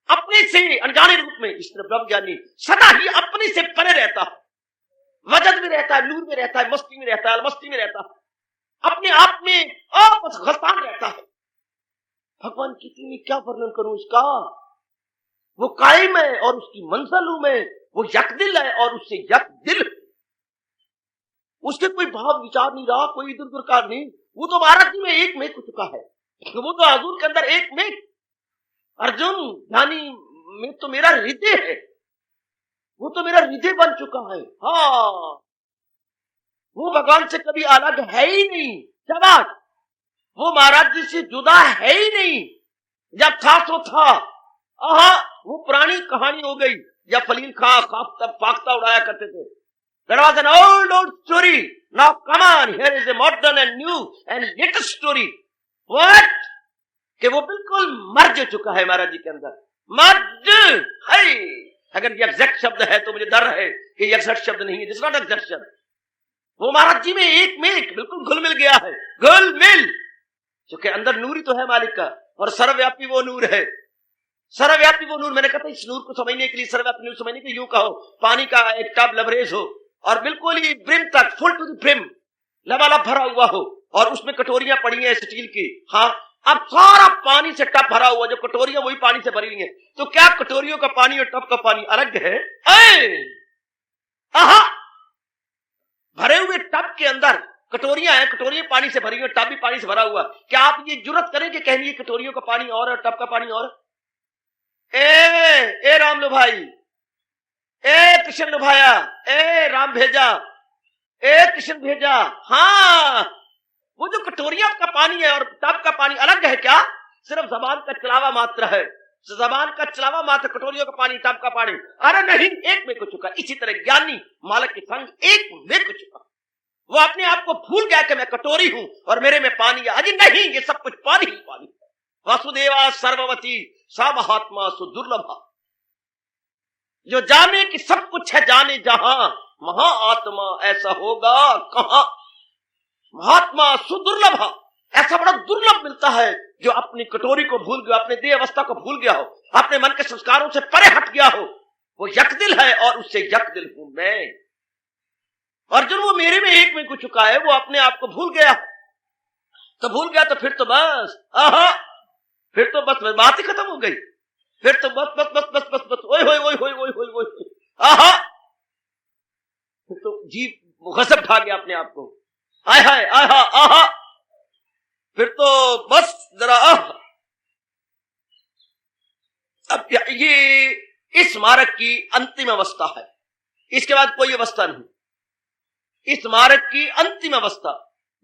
अपने से अनजाने रूप में इस तरह ब्रह्म ज्ञानी सदा ही अपने से परे रहता है, वजद में रहता है, नूर में रहता है, मस्ती में रहता है, अलमस्ती में रहता है। अपने आप में आपस घसान रहता है। भगवान की मैं क्या वर्णन करूं इसका। वो कायम है और उसकी मंजिलों में वो यकदिल है और उससे यकदिल, उसके कोई भाव विचार नहीं रहा, कोई इधर उधर का नहीं। वो तो महाराज जी में एक में हो चुका है, वो तो हजूर के अंदर एक में। अर्जुन ज्ञानी में तो मेरा हृदय है, वो तो मेरा हृदय बन चुका है। हाँ, वो भगवान से कभी अलग है ही नहीं। शाबाश, वो महाराज जी से जुदा है ही नहीं। जब था सो था। आहा, वो पुरानी कहानी हो गई। जब फलील खां फाख्ता उड़ाया करते थे। That was an old story. Now come on, here is a modern and new and latest story. What? कि वो बिल्कुल मर चुका है महाराज जी के अंदर। मर्द है। अगर ये एग्जैक्ट शब्द है तो मुझे डर है कि ये एग्जैक्ट शब्द नहीं है। दिस नॉट एग्जैक्ट शब्द। वो महाराज जी में एक में एक बिल्कुल घुल मिल गया है। घुल मिल, क्योंकि अंदर नूर ही तो है मालिक का, और सर्वव्यापी वो नूर है। सर्वव्यापी वो नूर, मैंने कहा था इस नूर को समझने के लिए, सर्वव्यापी नूर समझने के लिए यूं कहो, पानी का एक टब लबरेज हो और बिल्कुल ही ब्रिम तक, फुल टू द ब्रिम लबालब भरा हुआ हो, और उसमें कटोरियां पड़ी हैं स्टील की। हाँ, अब सारा पानी से टब भरा हुआ, जो कटोरियां वही पानी से भरी हुई हैं। तो क्या कटोरियों का पानी और टब का पानी अलग है? आहा, भरे हुए टब के अंदर कटोरियां हैं, कटोरियां पानी से भरी हुई, टब भी पानी से भरा हुआ। क्या आप ये जुर्रत करेंगे कहनिए कटोरियों का पानी और टब का पानी और? ए राम लो भाई, ए कृष्ण लो भाया, ए राम भेजा, ए कृष्ण भेजा। हाँ, वो जो कटोरिया का पानी है और टब का पानी अलग है क्या? सिर्फ जबान का चलावा मात्र है, जबान का चलावा मात्र, कटोरियों का पानी, टब का पानी। अरे नहीं, एक में हो चुका। इसी तरह ज्ञानी मालक के संग एक में हो चुका। वो अपने आप को भूल गया कि मैं कटोरी हूं और मेरे में पानी है। अजी नहीं, ये सब कुछ पानी ही पानी। वासुदेवा सर्ववती सा महात्मा सुदुर्लभा। जो जाने कि सब कुछ है जाने जहां, महाआत्मा ऐसा होगा कहां। महात्मा सुदुर्लभा, ऐसा बड़ा दुर्लभ मिलता है जो अपनी कटोरी को भूल गया, अपने देह अवस्था को भूल गया हो, अपने मन के संस्कारों से परे हट गया हो। वो यकदिल है और उससे यकदिल हूं मैं। अर्जुन, वो मेरे में एक में हो चुका है, वो अपने आप को भूल गया। तो भूल गया तो फिर तो बस, आहा, फिर तो बस बात ही खत्म हो गई। फिर तो बस बस बस बस बस बस ओए होए ओए होए ओए होए ओए, आहा, फिर तो जीव गजब ढा गया अपने आप को। आय हाय, आहा, आहा, फिर तो बस जरा अब ये इस मार्ग की अंतिम अवस्था है। इसके बाद कोई अवस्था नहीं। इस मार्ग की अंतिम अवस्था,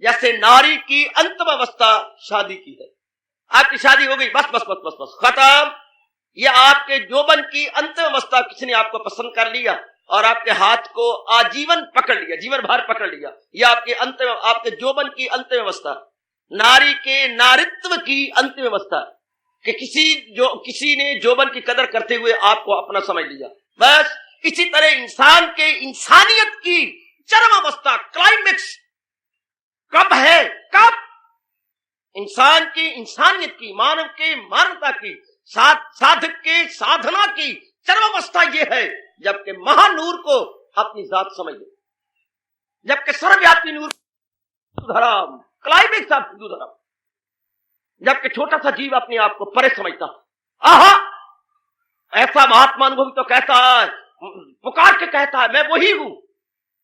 जैसे नारी की अंतिम अवस्था शादी की है। आपकी शादी हो गई, बस बस बस बस बस खत्म। ये आपके जोबन की अंतिम अवस्था, किसी ने आपको पसंद कर लिया और आपके हाथ को आजीवन पकड़ लिया, जीवन भर पकड़ लिया। ये आपके अंतिम, आपके जोबन की अंतिम अवस्था, नारी के नारित्व की अंतिम अवस्था, कि किसी ने जोबन की कदर करते हुए आपको अपना समझ लिया। बस इसी तरह इंसान के इंसानियत की चरम अवस्था, क्लाइमेक्स कब है? कब? इंसान की इंसानियत की, मानव के मानवता की, साधक के साधना की चरम अवस्था यह है जबकि महानूर को अपनी जात समझ ले, जबकि सर्वव्यापी नूर धर्म, क्लाइमेक्स ऑफ हिंदू धर्म, जबकि छोटा सा जीव अपने आप को परे समझता। आहा, ऐसा महात्मा अनुभवी तो कहता है, पुकार के कहता है, मैं वही हूं,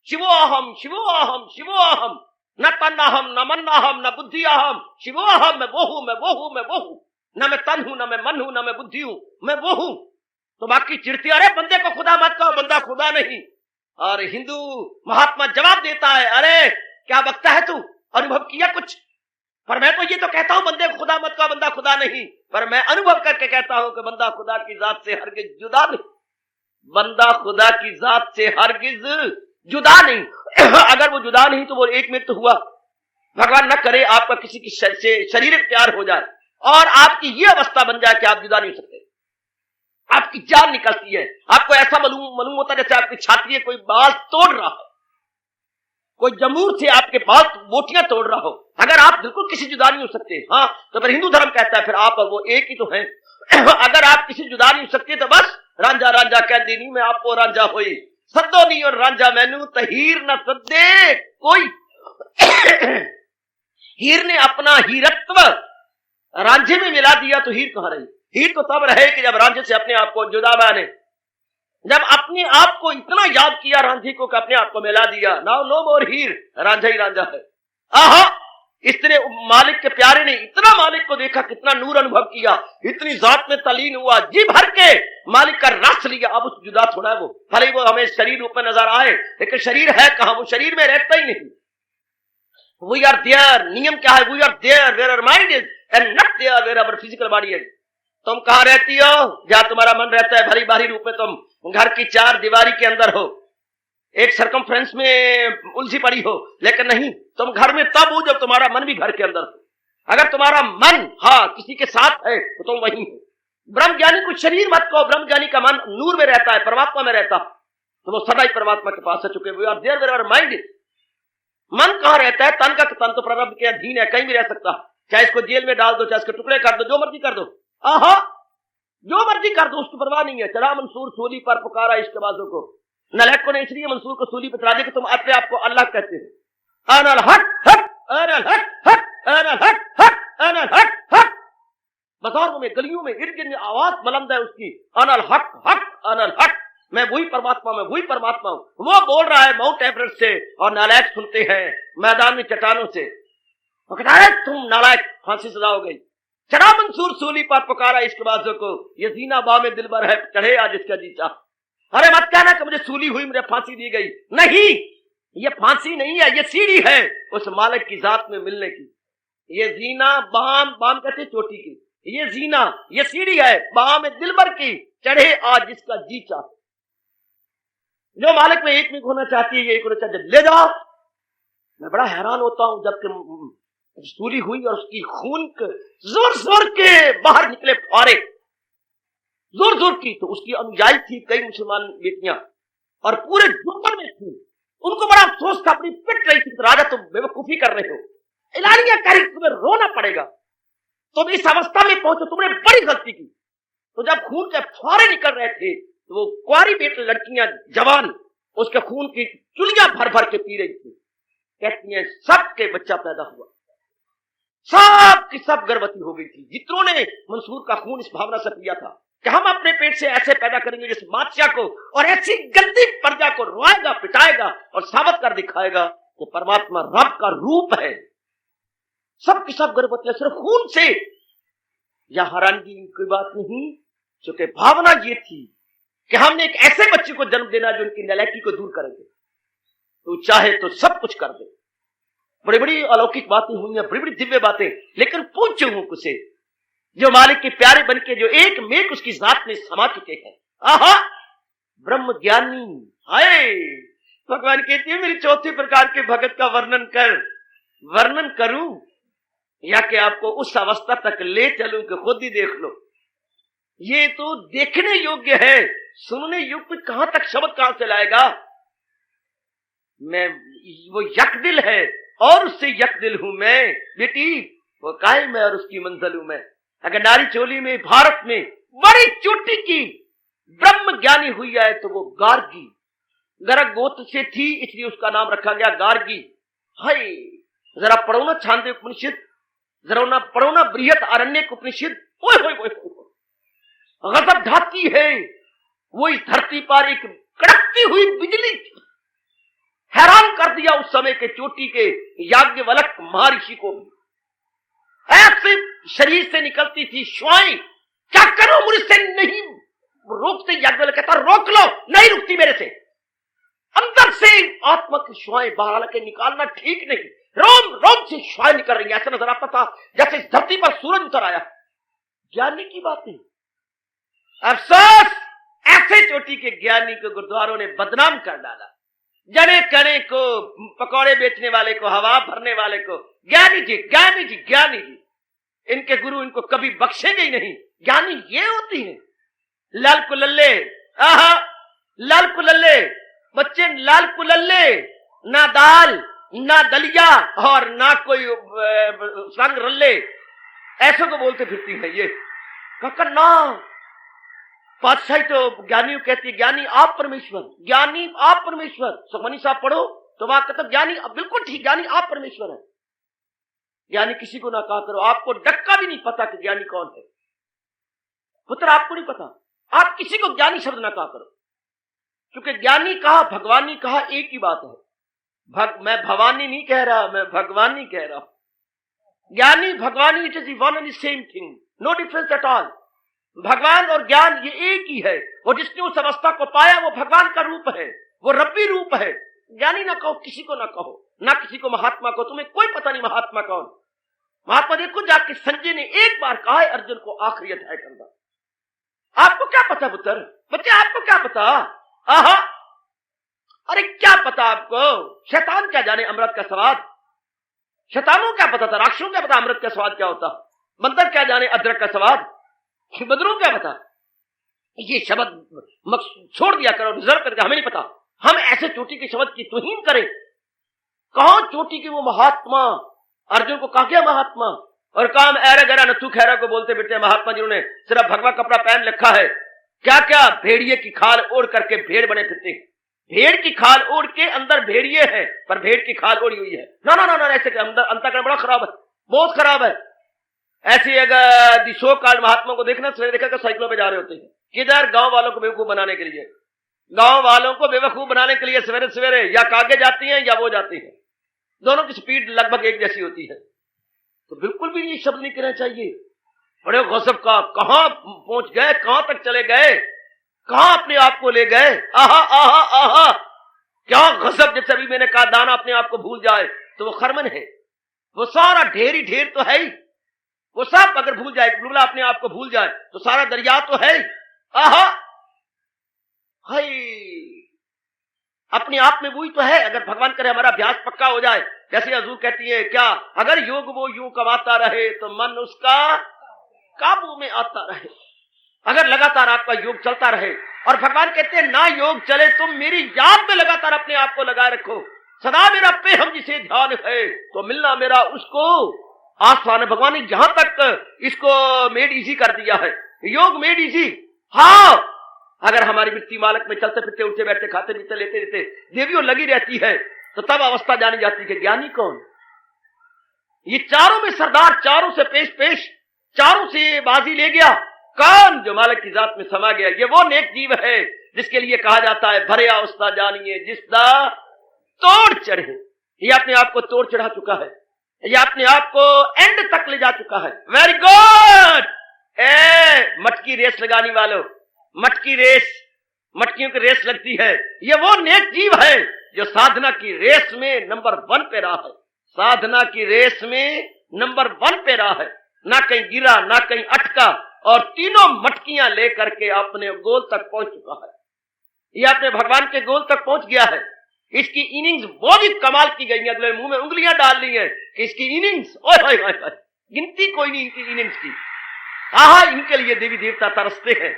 शिवोहम शिवोहम शिवोहम, न तन्नाहम न मन्नाहम न बुद्धियाहम, शिवोहम, मैं वो हूं, मैं वो हूं, मैं वो हूं, न मैं तन हूं, न मैं मन हूं, न मैं बुद्धि हूं, मैं वो हूं। तो बाकी चिड़ती, अरे बंदे को खुदा मत कहो, बंदा खुदा नहीं। और हिंदू महात्मा जवाब देता है, अरे क्या बकता है तू, अनुभव किया कुछ? पर मैं तो ये तो कहता हूं बंदे को खुदा मत कहो, बंदा खुदा नहीं, पर मैं अनुभव करके कहता हूं कि बंदा खुदा की जात से हरगिज जुदा नहीं। बंदा खुदा की जात से हरगिज जुदा नहीं। अगर वो जुदा नहीं तो वो एक में तो हुआ। भगवान न करे आपका किसी की शरीर प्यार हो जाए और आपकी ये अवस्था बन जाए कि आप जुदा नहीं हो सकते, आपकी जान निकलती है, आपको ऐसा मालूम होता है जैसे आपकी छाती है कोई बाल तोड़ रहा है, कोई जमूर से आपके बाल बोटियां तोड़ रहा हो। अगर आप बिल्कुल किसी जुदा नहीं हो सकते, हाँ, तो फिर हिंदू धर्म कहता है फिर आप और वो एक ही तो हैं। अगर आप किसी जुदा नहीं हो सकते तो बस रांझा रांझा कह देनी, मैं आपको रांझा होई, सद्दो नहीं और रांझा मैनू, तहीर न सद्दे कोई। हीर ने अपना हीरत्व रांझे में मिला दिया तो हीर कहां रही? हीर तो तब रहे कि जब रांझे से अपने आप को जुदा माने, जब अपने आप को इतना याद किया रांझे को कि अपने आप को मिला दिया। नाउ नो मोर हीर, रांझा ही रांझा है। आहा, इसने मालिक के प्यारे ने इतना मालिक को देखा, कितना नूर अनुभव किया, इतनी जात में तलीन हुआ, जी भर के मालिक का रस लिया। अब उस जुदा थोड़ा है वो, भले वो हमें शरीर रूप में नजर आए, लेकिन शरीर है कहां? वो शरीर में रहता ही नहीं। वी आर देयर, नियम क्या है? We are there where our mind is and not there where our physical body is. तुम कहां रहती हो? जहां तुम्हारा मन रहता है। भली बाहरी रूप में तुम घर की चार दीवारी के अंदर हो, एक सर्कमफ्रेंस में उलझी पड़ी हो, लेकिन नहीं, तुम घर में तब हो जब तुम्हारा मन भी घर के अंदर हो। अगर तुम्हारा मन किसी के साथ है तो तुम वहीं हो। ब्रह्म ज्ञानी को शरीर मत कहो, ब्रह्म ज्ञानी का मन नूर में रहता है, परमात्मा में रहता। तो वो सदा ही परमात्मा के पास आ चुके। We are there where our mind is. मन कहां रहता है? तन का तन तो प्रारब्ध के अधीन है, कहीं भी रह सकता। चाहे इसको जेल में डाल दो, चाहे इसके टुकड़े कर दो, जो मर्जी कर दो। आहा, जो मर्जी कर दो, उसकी परवाह नहीं है। चढ़ा मंसूर सूली पर, पुकारा इश्कबाजों को। नलहक को ने इसलिए मंसूर को सूली पर चढ़ा दिया कि तुम अपने आप को अल्लाह कहते हो। अनल हक हक, अनल हक हक, अनल हक हक, अनल हक हक। बाजारों में, गलियों में, इर्द गिर्द में आवाज बुलंद है उसकी, अनल हक हक, अनल हक। मैं वही परमात्मा, मैं वही परमात्मा हूं। वो बोल रहा है माउंट एवरेस्ट से, और नालायक सुनते हैं मैदान में चट्टानों से। वो कहता है तुम नालायक, फांसी सजा हो गई। चढ़ा मंसूर सूली पर, पुकारा इश्कबाजों को, ये जीना बा में दिलबर है, चढ़े आज इसका जी चाह। अरे मत कहना कि मुझे सूली हुई, मुझे फांसी दी गई। नहीं, ये फांसी नहीं है, ये सीढ़ी है उस मालिक की जात में मिलने की। ये जीना बाम, बाम कहते चोटी की, ये जीना, ये सीढ़ी है बाम में दिलबर की, चढ़े आज जिसका जी चाह। जो मालिक में एक में होना चाहती है, ये एक होना चाहती है, ले जाओ। मैं बड़ा हैरान होता हूं जब सूली हुई और उसकी खून के जोर जोर के बाहर निकले फुहारे, जोर जोर की। तो उसकी अनुयायी थी कई मुसलमान बेटियां, और पूरे जुम्मन में थी। उनको बड़ा अफसोस था, अपनी पिट रही थी, राजा तुम बेवकूफी कर रहे हो, एलानिया करी, तुम्हें रोना पड़ेगा, तुम इस अवस्था में पहुंचो, तुमने बड़ी गलती की। तो जब खून के फुहारे निकल रहे थे, तो वो कुंवारी बेटी लड़कियां जवान उसके खून की चुलियां भर भर के पी रही थी। कहती हैं सबके बच्चा पैदा हुआ, सब की सब गर्भवती हो गई थी, जितनों ने मंसूर का खून इस भावना से पिया था कि हम अपने पेट से ऐसे पैदा करेंगे जिस बादशाह को और ऐसी गंदी प्रजा को रोएगा, पिटाएगा और साबित कर दिखाएगा कि परमात्मा रब का रूप है। सबकी सब गर्भवती सिर्फ खून से। यह हैरानगी की बात नहीं, क्योंकि भावना ये थी कि हमने एक ऐसे बच्चे को जन्म देना जो उनकी नालायकी को दूर करेंगे। तो चाहे तो सब कुछ कर दे। बड़ी बड़ी अलौकिक बातें हुई हैं, बड़ी बड़ी दिव्य बातें, लेकिन पूछो हूं उसे जो मालिक के प्यारे बनके जो एक मेघ उसकी जात में समा चुके हैं। आहा, ब्रह्म ज्ञानी। हाय, भगवान कहती है मेरी चौथी प्रकार के भगत का वर्णन कर। वर्णन करूं या कि आपको उस अवस्था तक ले चलूं कि खुद ही देख लो? ये तो देखने योग्य है, सुनने योग्य कहां तक शब्द कहां से लाएगा? मैं वो यकदिल है और उससे यकदिल हूं मैं बेटी, वो कायम है और उसकी मंजिल हूं मैं। अगर नारी चोली में भारत में बड़ी चोटी की ब्रह्म ज्ञानी हुई है तो वो गार्गी, गर्ग गोत्र से थी इसलिए उसका नाम रखा गया गार्गी। हाय, जरा पढ़ो ना छांदे उपनिषद, जरा पढ़ो ना बृहत आरण्यक उपनिषद। ओए ओए ओए, गजब ढाती है वो इस धरती पर एक कड़कती हुई बिजली थी। हैरान कर दिया उस समय के चोटी के याज्ञवल्क महर्षि को। ऐसे शरीर से निकलती थी श्वाएं, क्या करो मुझसे नहीं रोकते। याज्ञवल्क कहता रोक लो, नहीं रुकती मेरे से। अंदर से आत्मा की श्वाएं बाहर के निकालना ठीक नहीं, रोम रोम से श्वाएं निकल रही। ऐसा नजर आता था जैसे इस धरती पर सूरज उतर आया। ज्ञानी की बातें। अफसोस, ऐसे चोटी के ज्ञानी को गुरुद्वारों ने बदनाम कर डाला। जने कने को, पकौड़े बेचने वाले को, हवा भरने वाले को ज्ञानी जी, ज्ञानी जी, ज्ञानी जी। इनके गुरु इनको कभी बख्शेंगे ही नहीं। ज्ञानी ये होती है लाल कुलल्ले। आहा, लाल कुलल्ले बच्चे, लाल कुलल्ले, ना दाल ना दलिया और ना कोई संग रल्ले, ऐसे को बोलते फिरती है ये। कक्कर ना, पातशाही तो ज्ञानी कहती है ज्ञानी आप परमेश्वर, ज्ञानी आप परमेश्वर। सुखमनी साहब पढ़ो तो वहां कहते ज्ञानी, अब बिल्कुल ठीक, ज्ञानी आप परमेश्वर है। ज्ञानी किसी को ना कहा करो। आपको डक्का भी नहीं पता कि ज्ञानी कौन है। पुत्र आपको नहीं पता, आप किसी को ज्ञानी शब्द ना कहा करो, क्योंकि ज्ञानी कहा भगवानी कहा एक ही बात है। मैं भवानी नहीं कह रहा, मैं भगवानी कह रहा हूं। ज्ञानी भगवानी it is one and same thing, no difference at all. भगवान और ज्ञान ये एक ही है। और जिसने उस अवस्था को पाया वो भगवान का रूप है, वो रब्बी रूप है। ज्ञानी ना कहो, किसी को ना कहो, ना किसी को महात्मा को। तुम्हें कोई पता नहीं महात्मा कौन। महात्मा देखो जाके संजय ने एक बार कहा है अर्जुन को आखिरी अध्याय के अंदर। आपको क्या पता पुत्र, बच्चे आपको क्या पता? आहा, अरे क्या पता आपको? शैतान क्या जाने अमृत का स्वाद? शैतानों क्या पता था, राक्षसों क्या पता अमृत का स्वाद क्या होता? बंदर क्या जाने अदरक का स्वाद? बदरों क्या पता? ये शब्द छोड़ दिया करो, रिजर्व करके, हमें नहीं पता। हम ऐसे चोटी के शब्द की तौहीन करें? कौन चोटी की वो महात्मा? अर्जुन को कहा क्या महात्मा? और काम ऐरा गरा नथु खैरा को बोलते फिरते महात्मा जिन्होंने सिर्फ भगवा कपड़ा पहन रखा है। क्या क्या भेड़िए की खाल ओढ़ करके भेड़ बने फिरते। भेड़ की खाल ओढ़ के अंदर भेड़िए है, पर भेड़ की खाल ओढ़ी हुई है। ना ना ना ना, ऐसे अंदर अंतःकरण बड़ा खराब है, बहुत खराब है। ऐसे अगर दिशो काल महात्मा को देखना, सवेरे देखा तो साइकिलों पे जा रहे होते हैं। किधर? गांव वालों को बेवकूफ बनाने के लिए। गांव वालों को बेवकूफ बनाने के लिए सवेरे सवेरे या कागे जाती हैं या वो जाती है। दोनों की स्पीड लगभग एक जैसी होती है। तो बिल्कुल भी ये शब्द नहीं कहना चाहिए। बड़े गजब का, कहां पहुंच गए, कहां तक चले गए, कहां अपने आप को ले गए। आहा आहा आहा, क्या गजब। जैसे अभी मैंने कहा दाना अपने आप को भूल जाए तो वो खरमन है। वो सारा ढेर ही ढेर तो है ही। वो सब अगर भूल जाए, बुलबुला अपने आप को भूल जाए तो सारा दरिया तो है। आहा, हाय, अपने आप में वही तो है। अगर भगवान करे हमारा अभ्यास पक्का हो जाए, जैसे हजूर कहती है क्या, अगर योग वो यूं कमाता रहे तो मन उसका काबू में आता रहे। अगर लगातार आपका योग चलता रहे, और भगवान कहते हैं ना योग चले तुम मेरी याद में लगातार अपने आप को लगाए रखो। सदा मेरा पे हम जिसे ध्यान है तो मिलना मेरा उसको आसमान है। भगवान ने जहां तक इसको मेड इजी कर दिया है, योग मेड इजी। हाँ, अगर हमारी वृत्ति मालक में चलते फिरते उठते बैठते खाते पीते लेते रहते देवियों लगी रहती है तो तब अवस्था जानी जाती है कि ज्ञानी कौन। ये चारों में सरदार, चारों से पेश पेश, चारों से बाजी ले गया। कौन? जो मालिक की जात में समा गया। ये वो नेक जीव है जिसके लिए कहा जाता है भरिया उस्ता जानिए जिसदा तोड़ चढ़े। ये अपने आप को तोड़ चढ़ा चुका है, ये अपने आप को एंड तक ले जा चुका है। Very good. मटकी रेस लगाने वालों, मटकी रेस, मटकियों की रेस लगती है। ये वो नेक जीव है जो साधना की रेस में नंबर 1 पे रहा है। साधना की रेस में नंबर 1 पे रहा है, ना कहीं गिरा ना कहीं अटका, और तीनों मटकियां लेकर के अपने गोल तक पहुंच चुका है। ये अपने भगवान के गोल तक पहुंच गया है। इसकी इनिंग्स बहुत ही कमाल की गई है। अगले मुंह में उंगलियां डाल ली है कि इसकी इनिंग्स, ओए गिनती कोई नहीं इनकी इनिंग्स की। आहा, इनके लिए देवी देवता तरसते हैं,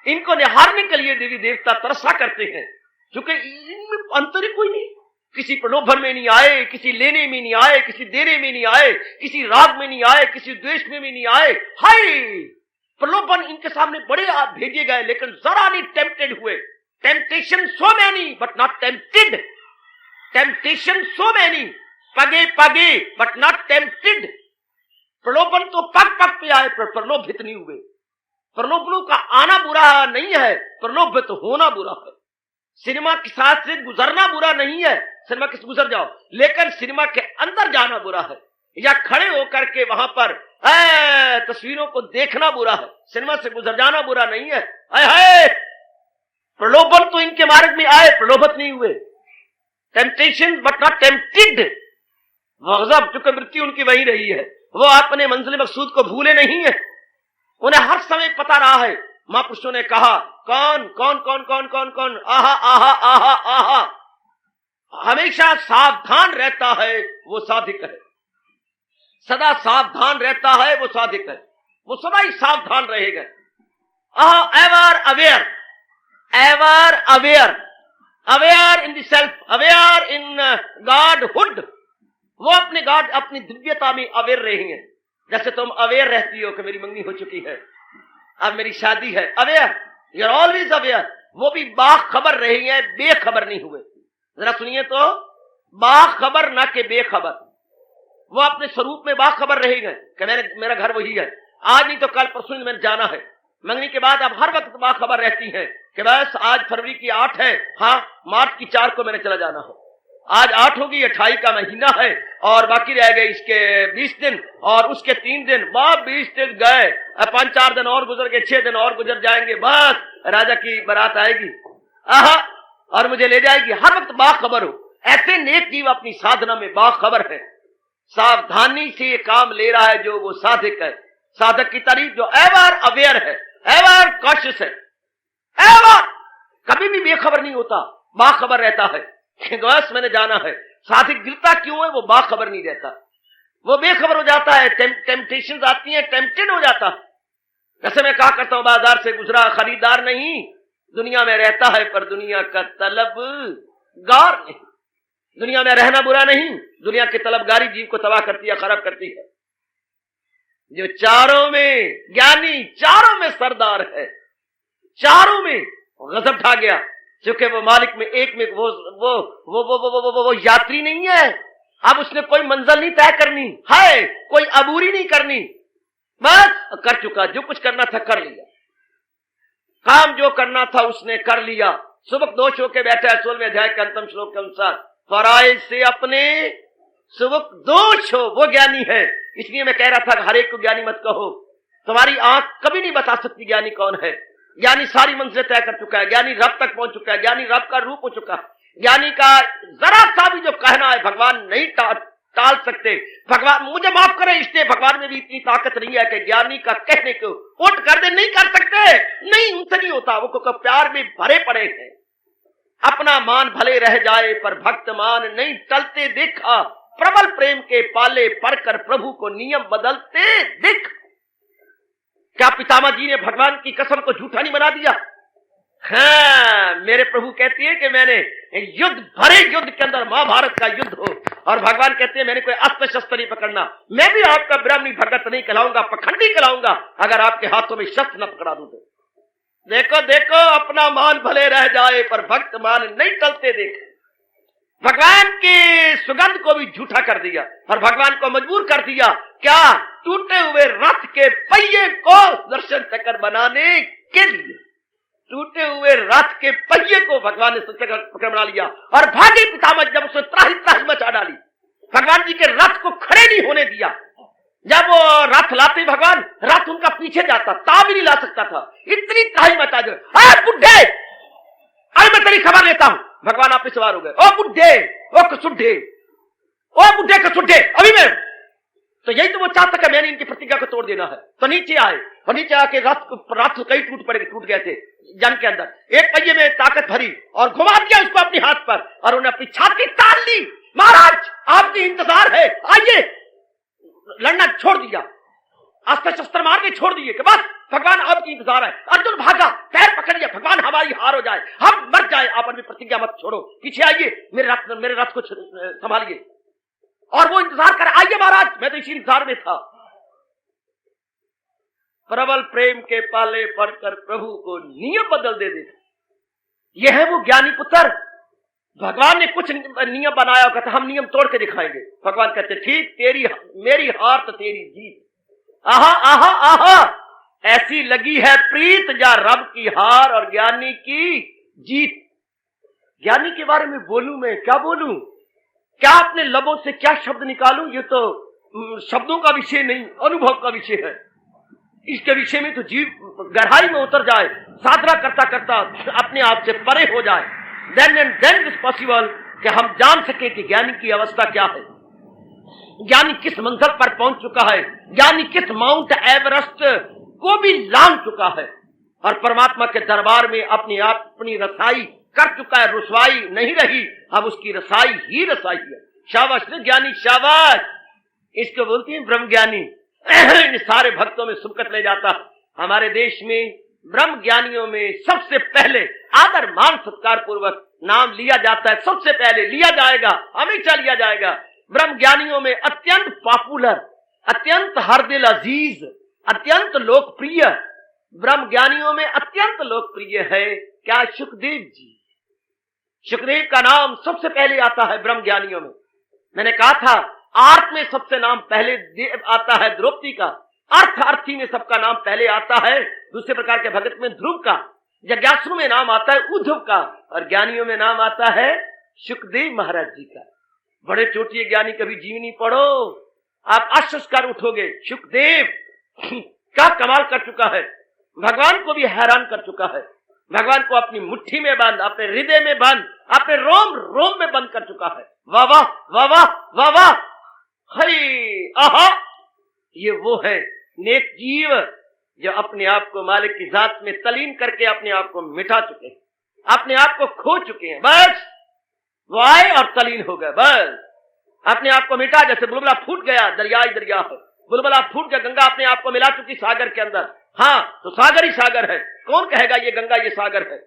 इनको निहारने के लिए देवी देवता तरसा करते हैं, क्योंकि इनमें अंतर ही कोई नहीं। किसी प्रलोभन में नहीं आए, किसी लेने में नहीं आए, किसी देने में नहीं आए, किसी राग में नहीं आए, किसी द्वेष में भी नहीं आए। हाय, प्रलोभन इनके सामने बड़े आप भेजे गए लेकिन जरा नहीं टेम्पटेड हुए। Temptation so many but not tempted. Temptation so many, पगे पगे बट नॉट टेम्पटेड। प्रलोभन तो पग पग पे आए पर प्रलोभित नहीं हुए। प्रलोभनों का आना बुरा नहीं है, प्रलोभित होना बुरा है। सिनेमा के साथ से गुजरना बुरा नहीं है, सिनेमा के गुजर जाओ, लेकिन सिनेमा के अंदर जाना बुरा है, या खड़े होकर के वहां पर तस्वीरों को देखना बुरा है। सिनेमा से गुजर जाना बुरा नहीं है। हाय, प्रलोभन तो इनके मार्ग में आए, प्रलोभित नहीं हुए। Temptation but not tempted. गजब, क्योंकि मृत्यु उनकी वही रही है। वो अपने मंजिल मकसूद को भूले नहीं है, उन्हें हर समय पता रहा है। महापुरुषों ने कहा कौन कौन कौन कौन कौन कौन आहा आहा आहा आहा, हमेशा सावधान रहता है वो साधिक है। सदा सावधान रहता है वो साधिक है, वो सदा ही सावधान रहेगा। Ever aware, ever aware, aware in the self, aware in godhood. वो अपने गॉड, अपनी दिव्यता में अवेयर रहेंगे। जैसे तुम अवेयर रहती हो कि मेरी मंगनी हो चुकी है, अब मेरी शादी है, aware, you are always aware. वो भी बाखबर रही है, बेखबर नहीं हुए। जरा सुनिए तो, बाखबर ना के बेखबर। वो अपने स्वरूप में बाखबर रहेंगे कि मेरा घर वही है। आज नहीं तो कल परसों मैंने जाना है। मंगनी के बाद अब हर वक्त बाखबर रहती है कि बस आज फरवरी की 8 है, हाँ मार्च की 4 को मैंने चला जाना है। आज 8 होगी, 28 का महीना है और बाकी रह गए इसके 20 दिन और उसके 3 दिन। 20 दिन गए, 5-4 दिन और गुजर गए, 6 दिन और गुजर जाएंगे, बस राजा की बारात आएगी आहा और मुझे ले जाएगी। हर वक्त बाखबर हो। ऐसे नेक जीव अपनी साधना में बाखबर है, सावधानी से ये काम ले रहा है जो वो साधक है। साधक की तारीफ जो एवर अवेयर है, एवर कॉशियस है, एवर कभी भी बेखबर नहीं होता, बाखबर रहता है कि बस मैंने जाना है। साधक गिरता क्यों है? वो बाखबर नहीं रहता, वो बेखबर हो जाता है। टेम्पटेशन आती है, टेम्पटेड हो जाता है। जैसे मैं कहा करता हूं, बाजार से गुजरा खरीदार नहीं, दुनिया में रहता है पर दुनिया का तलबगार नहीं। दुनिया में रहना बुरा नहीं, दुनिया की तलबगारी जीव को तबाह करती है, खराब करती है। जो चारों में ज्ञानी, चारों में सरदार है, चारों में गजब ढा गया, क्योंकि वो मालिक में एक में वो यात्री नहीं है। अब उसने कोई मंजिल नहीं तय करनी है, कोई अबूरी नहीं करनी, बस कर चुका, जो कुछ करना था कर लिया, काम जो करना था उसने कर लिया। सुबह 2 छो के बैठा है 16वें अध्याय के अंतिम श्लोक के अनुसार, फराइज से अपने सुबह 2 छो, वो ज्ञानी है। इसलिए मैं कह रहा था हर एक को ज्ञानी मत कहो, तुम्हारी आंख कभी नहीं बता सकती ज्ञानी कौन है। ज्ञानी सारी मंजिलें तय कर चुका है, ज्ञानी रब तक पहुंच चुका है, ज्ञानी रब का रूप हो चुका है। ज्ञानी का जरा सा भी जो कहना है भगवान नहीं टाल सकते। भगवान मुझे माफ करें, इसलिए भगवान में भी इतनी ताकत नहीं है कि ज्ञानी का कहने को उठ कर दे, नहीं कर सकते, नहीं उनसे नहीं होता। वो को प्यार में भरे पड़े हैं। अपना मान भले रह जाए पर भक्त मान नहीं टलते देखा, प्रबल प्रेम के पाले पढ़कर प्रभु को नियम बदलते देख। क्या पितामह जी ने भगवान की कसम को झूठा नहीं बना दिया? हाँ, मेरे प्रभु कहती है कि मैंने युद्ध भरे युद्ध के अंदर महाभारत का युद्ध हो, और भगवान कहते हैं मैंने कोई अस्त्र शस्त्र नहीं पकड़ना, मैं भी आपका ब्राह्मणी भगत नहीं कहलाऊंगा, पखंडी कहलाऊंगा अगर आपके हाथों में शस्त्र न पकड़ा दूं तो। देखो देखो, अपना मान भले रह जाए पर भक्त मान नहीं टलते देख। भगवान की सुगंध को भी झूठा कर दिया और भगवान को मजबूर कर दिया। क्या? टूटे हुए रथ के पहिए को दर्शन चक्र बनाने के लिए, टूटे हुए रथ के पहिए को भगवान ने चक्र बना लिया। और भागी पितामह जब उसने त्राही त्राही मचा डाली, भगवान जी के रथ को खड़े नहीं होने दिया। जब वो रथ लाते भगवान, रथ उनका पीछे जाता, ता भी नहीं ला सकता था, इतनी त्राही मचा दो। बुढ़े, अरे मैं तेरी खबर लेता हूं। भगवान आप पे सवार हो गए। ओ बुढ़े, ओ कसुढ़े, ओ बुढ़े कसुढ़े, अभी मैं। तो यही तो वो चाहता कि मैंने इनकी प्रतिज्ञा को तोड़ देना है। तो नीचे आए और नीचे आके रथ कई टूट गए थे जंग के अंदर। एक पहिए में ताकत भरी और घुमा दिया उसको अपने हाथ पर और उन्हें अपनी छाती तान ली। महाराज आपकी इंतजार है, आइए। लड़ना छोड़ दिया, अस्त्र शस्त्र मारने छोड़ दिए कि बस भगवान आपकी इंतजार है। अर्जुन भागा, पैर पकड़ लिया, भगवान हमारी हार हो जाए, हम मर जाए, आप अपनी प्रतिज्ञा मत छोड़ो, पीछे आइए, मेरे रथ को संभालिए। और वो इंतजार कर, आइए महाराज, मैं तो इसी इंतजार में था। प्रबल प्रेम के पाले पढ़कर प्रभु को नियम बदल दे देते। यह है वो ज्ञानी पुत्र। भगवान ने कुछ नियम बनाया, कहता हम नियम तोड़ के दिखाएंगे। भगवान कहते ठीक, मेरी हार तो तेरी जीत। आहा आहा आहा, ऐसी लगी है प्रीत जा रब की हार और ज्ञानी की जीत। ज्ञानी के बारे में बोलूं मैं, क्या बोलूं, क्या अपने लबों से क्या शब्द निकालूं? ये तो शब्दों का विषय नहीं, अनुभव का विषय है। इसके विषय में तो जीव गहराई में उतर जाए, साधना करता करता अपने आप से परे हो जाए। Then and then is possible कि हम जान सके कि ज्ञानी की अवस्था क्या है, ज्ञानी किस मंजिल पर पहुंच चुका है, ज्ञानी किस माउंट एवरेस्ट को भी लांघ चुका है और परमात्मा के दरबार में अपनी रसाई कर चुका है। रुसवाई नहीं रही, अब उसकी रसाई ही रसाई है। शाबाश ज्ञानी, शाबाश। इसको बोलती है ब्रह्म ज्ञानी। इन सारे भक्तों में सुबकत ले जाता। हमारे देश में ब्रह्म ज्ञानियों में सबसे पहले आदर मान सत्कार पूर्वक नाम लिया जाता है, सबसे पहले लिया जाएगा, हमेशा लिया जाएगा। ब्रह्म ज्ञानियों में अत्यंत पॉपुलर, अत्यंत हरदिल अजीज, अत्यंत लोकप्रिय, ब्रह्म ज्ञानियों में अत्यंत लोकप्रिय है क्या? सुखदेव जी। सुखदेव का नाम सबसे पहले आता है ब्रह्म ज्ञानियों में। मैंने कहा था आर्थ में सबसे नाम पहले आता है द्रौपदी का, अर्थी में सबका नाम पहले आता है दूसरे प्रकार के भगत में ध्रुव का, जिज्ञासु में नाम आता है उद्धव का, और ज्ञानियों में नाम आता है सुखदेव महाराज जी का। बड़े चोटिए ज्ञानी, कभी जीवनी पढ़ो, आप आश्चर्य कर उठोगे। सुखदेव क्या कमाल कर चुका है, भगवान को भी हैरान कर चुका है, भगवान को अपनी मुट्ठी में बंद, अपने हृदय में बंद, अपने रोम रोम में बंद कर चुका है। वाह वाह वाह वाह वाह वाह, हरि आहा, ये वो है नेक जीव जो अपने आप को मालिक की जात में तलीन करके अपने आप को मिटा चुके हैं, अपने आप को खो चुके हैं। बस वो आए और तलीन हो गए, बस अपने आप को मिटा। जैसे बुलबुला फूट गया, दरिया ही दरिया है, बुलबुला फूट गया, गंगा अपने आप को मिला चुकी सागर के अंदर। हाँ, तो सागर ही सागर है, कौन कहेगा ये गंगा ये सागर है?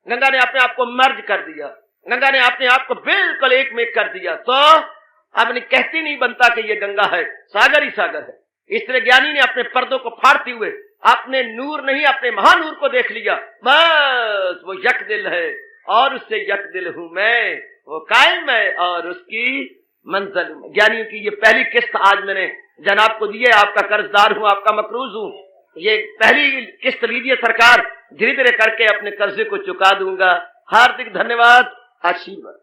गंगा ने अपने आप को मर्ज कर दिया, गंगा ने अपने आप को बिल्कुल एक में कर दिया, तो अब कहती नहीं बनता कि ये गंगा है, सागर ही सागर है। इस तरह ज्ञानी ने अपने पर्दों को फाड़ते हुए अपने नूर नहीं अपने महानूर को देख लिया, बस वो यक दिल है और उससे यक दिल हूं मैं, वो कायम है और उसकी मंजिल। ज्ञानियों की ये पहली किस्त आज मैंने जनाब को दी है, आपका कर्जदार हूं, आपका मकरूज हूं। ये पहली किस्त लीजिए सरकार, धीरे धीरे करके अपने कर्जे को चुका दूंगा। हार्दिक धन्यवाद, आशीर्वाद।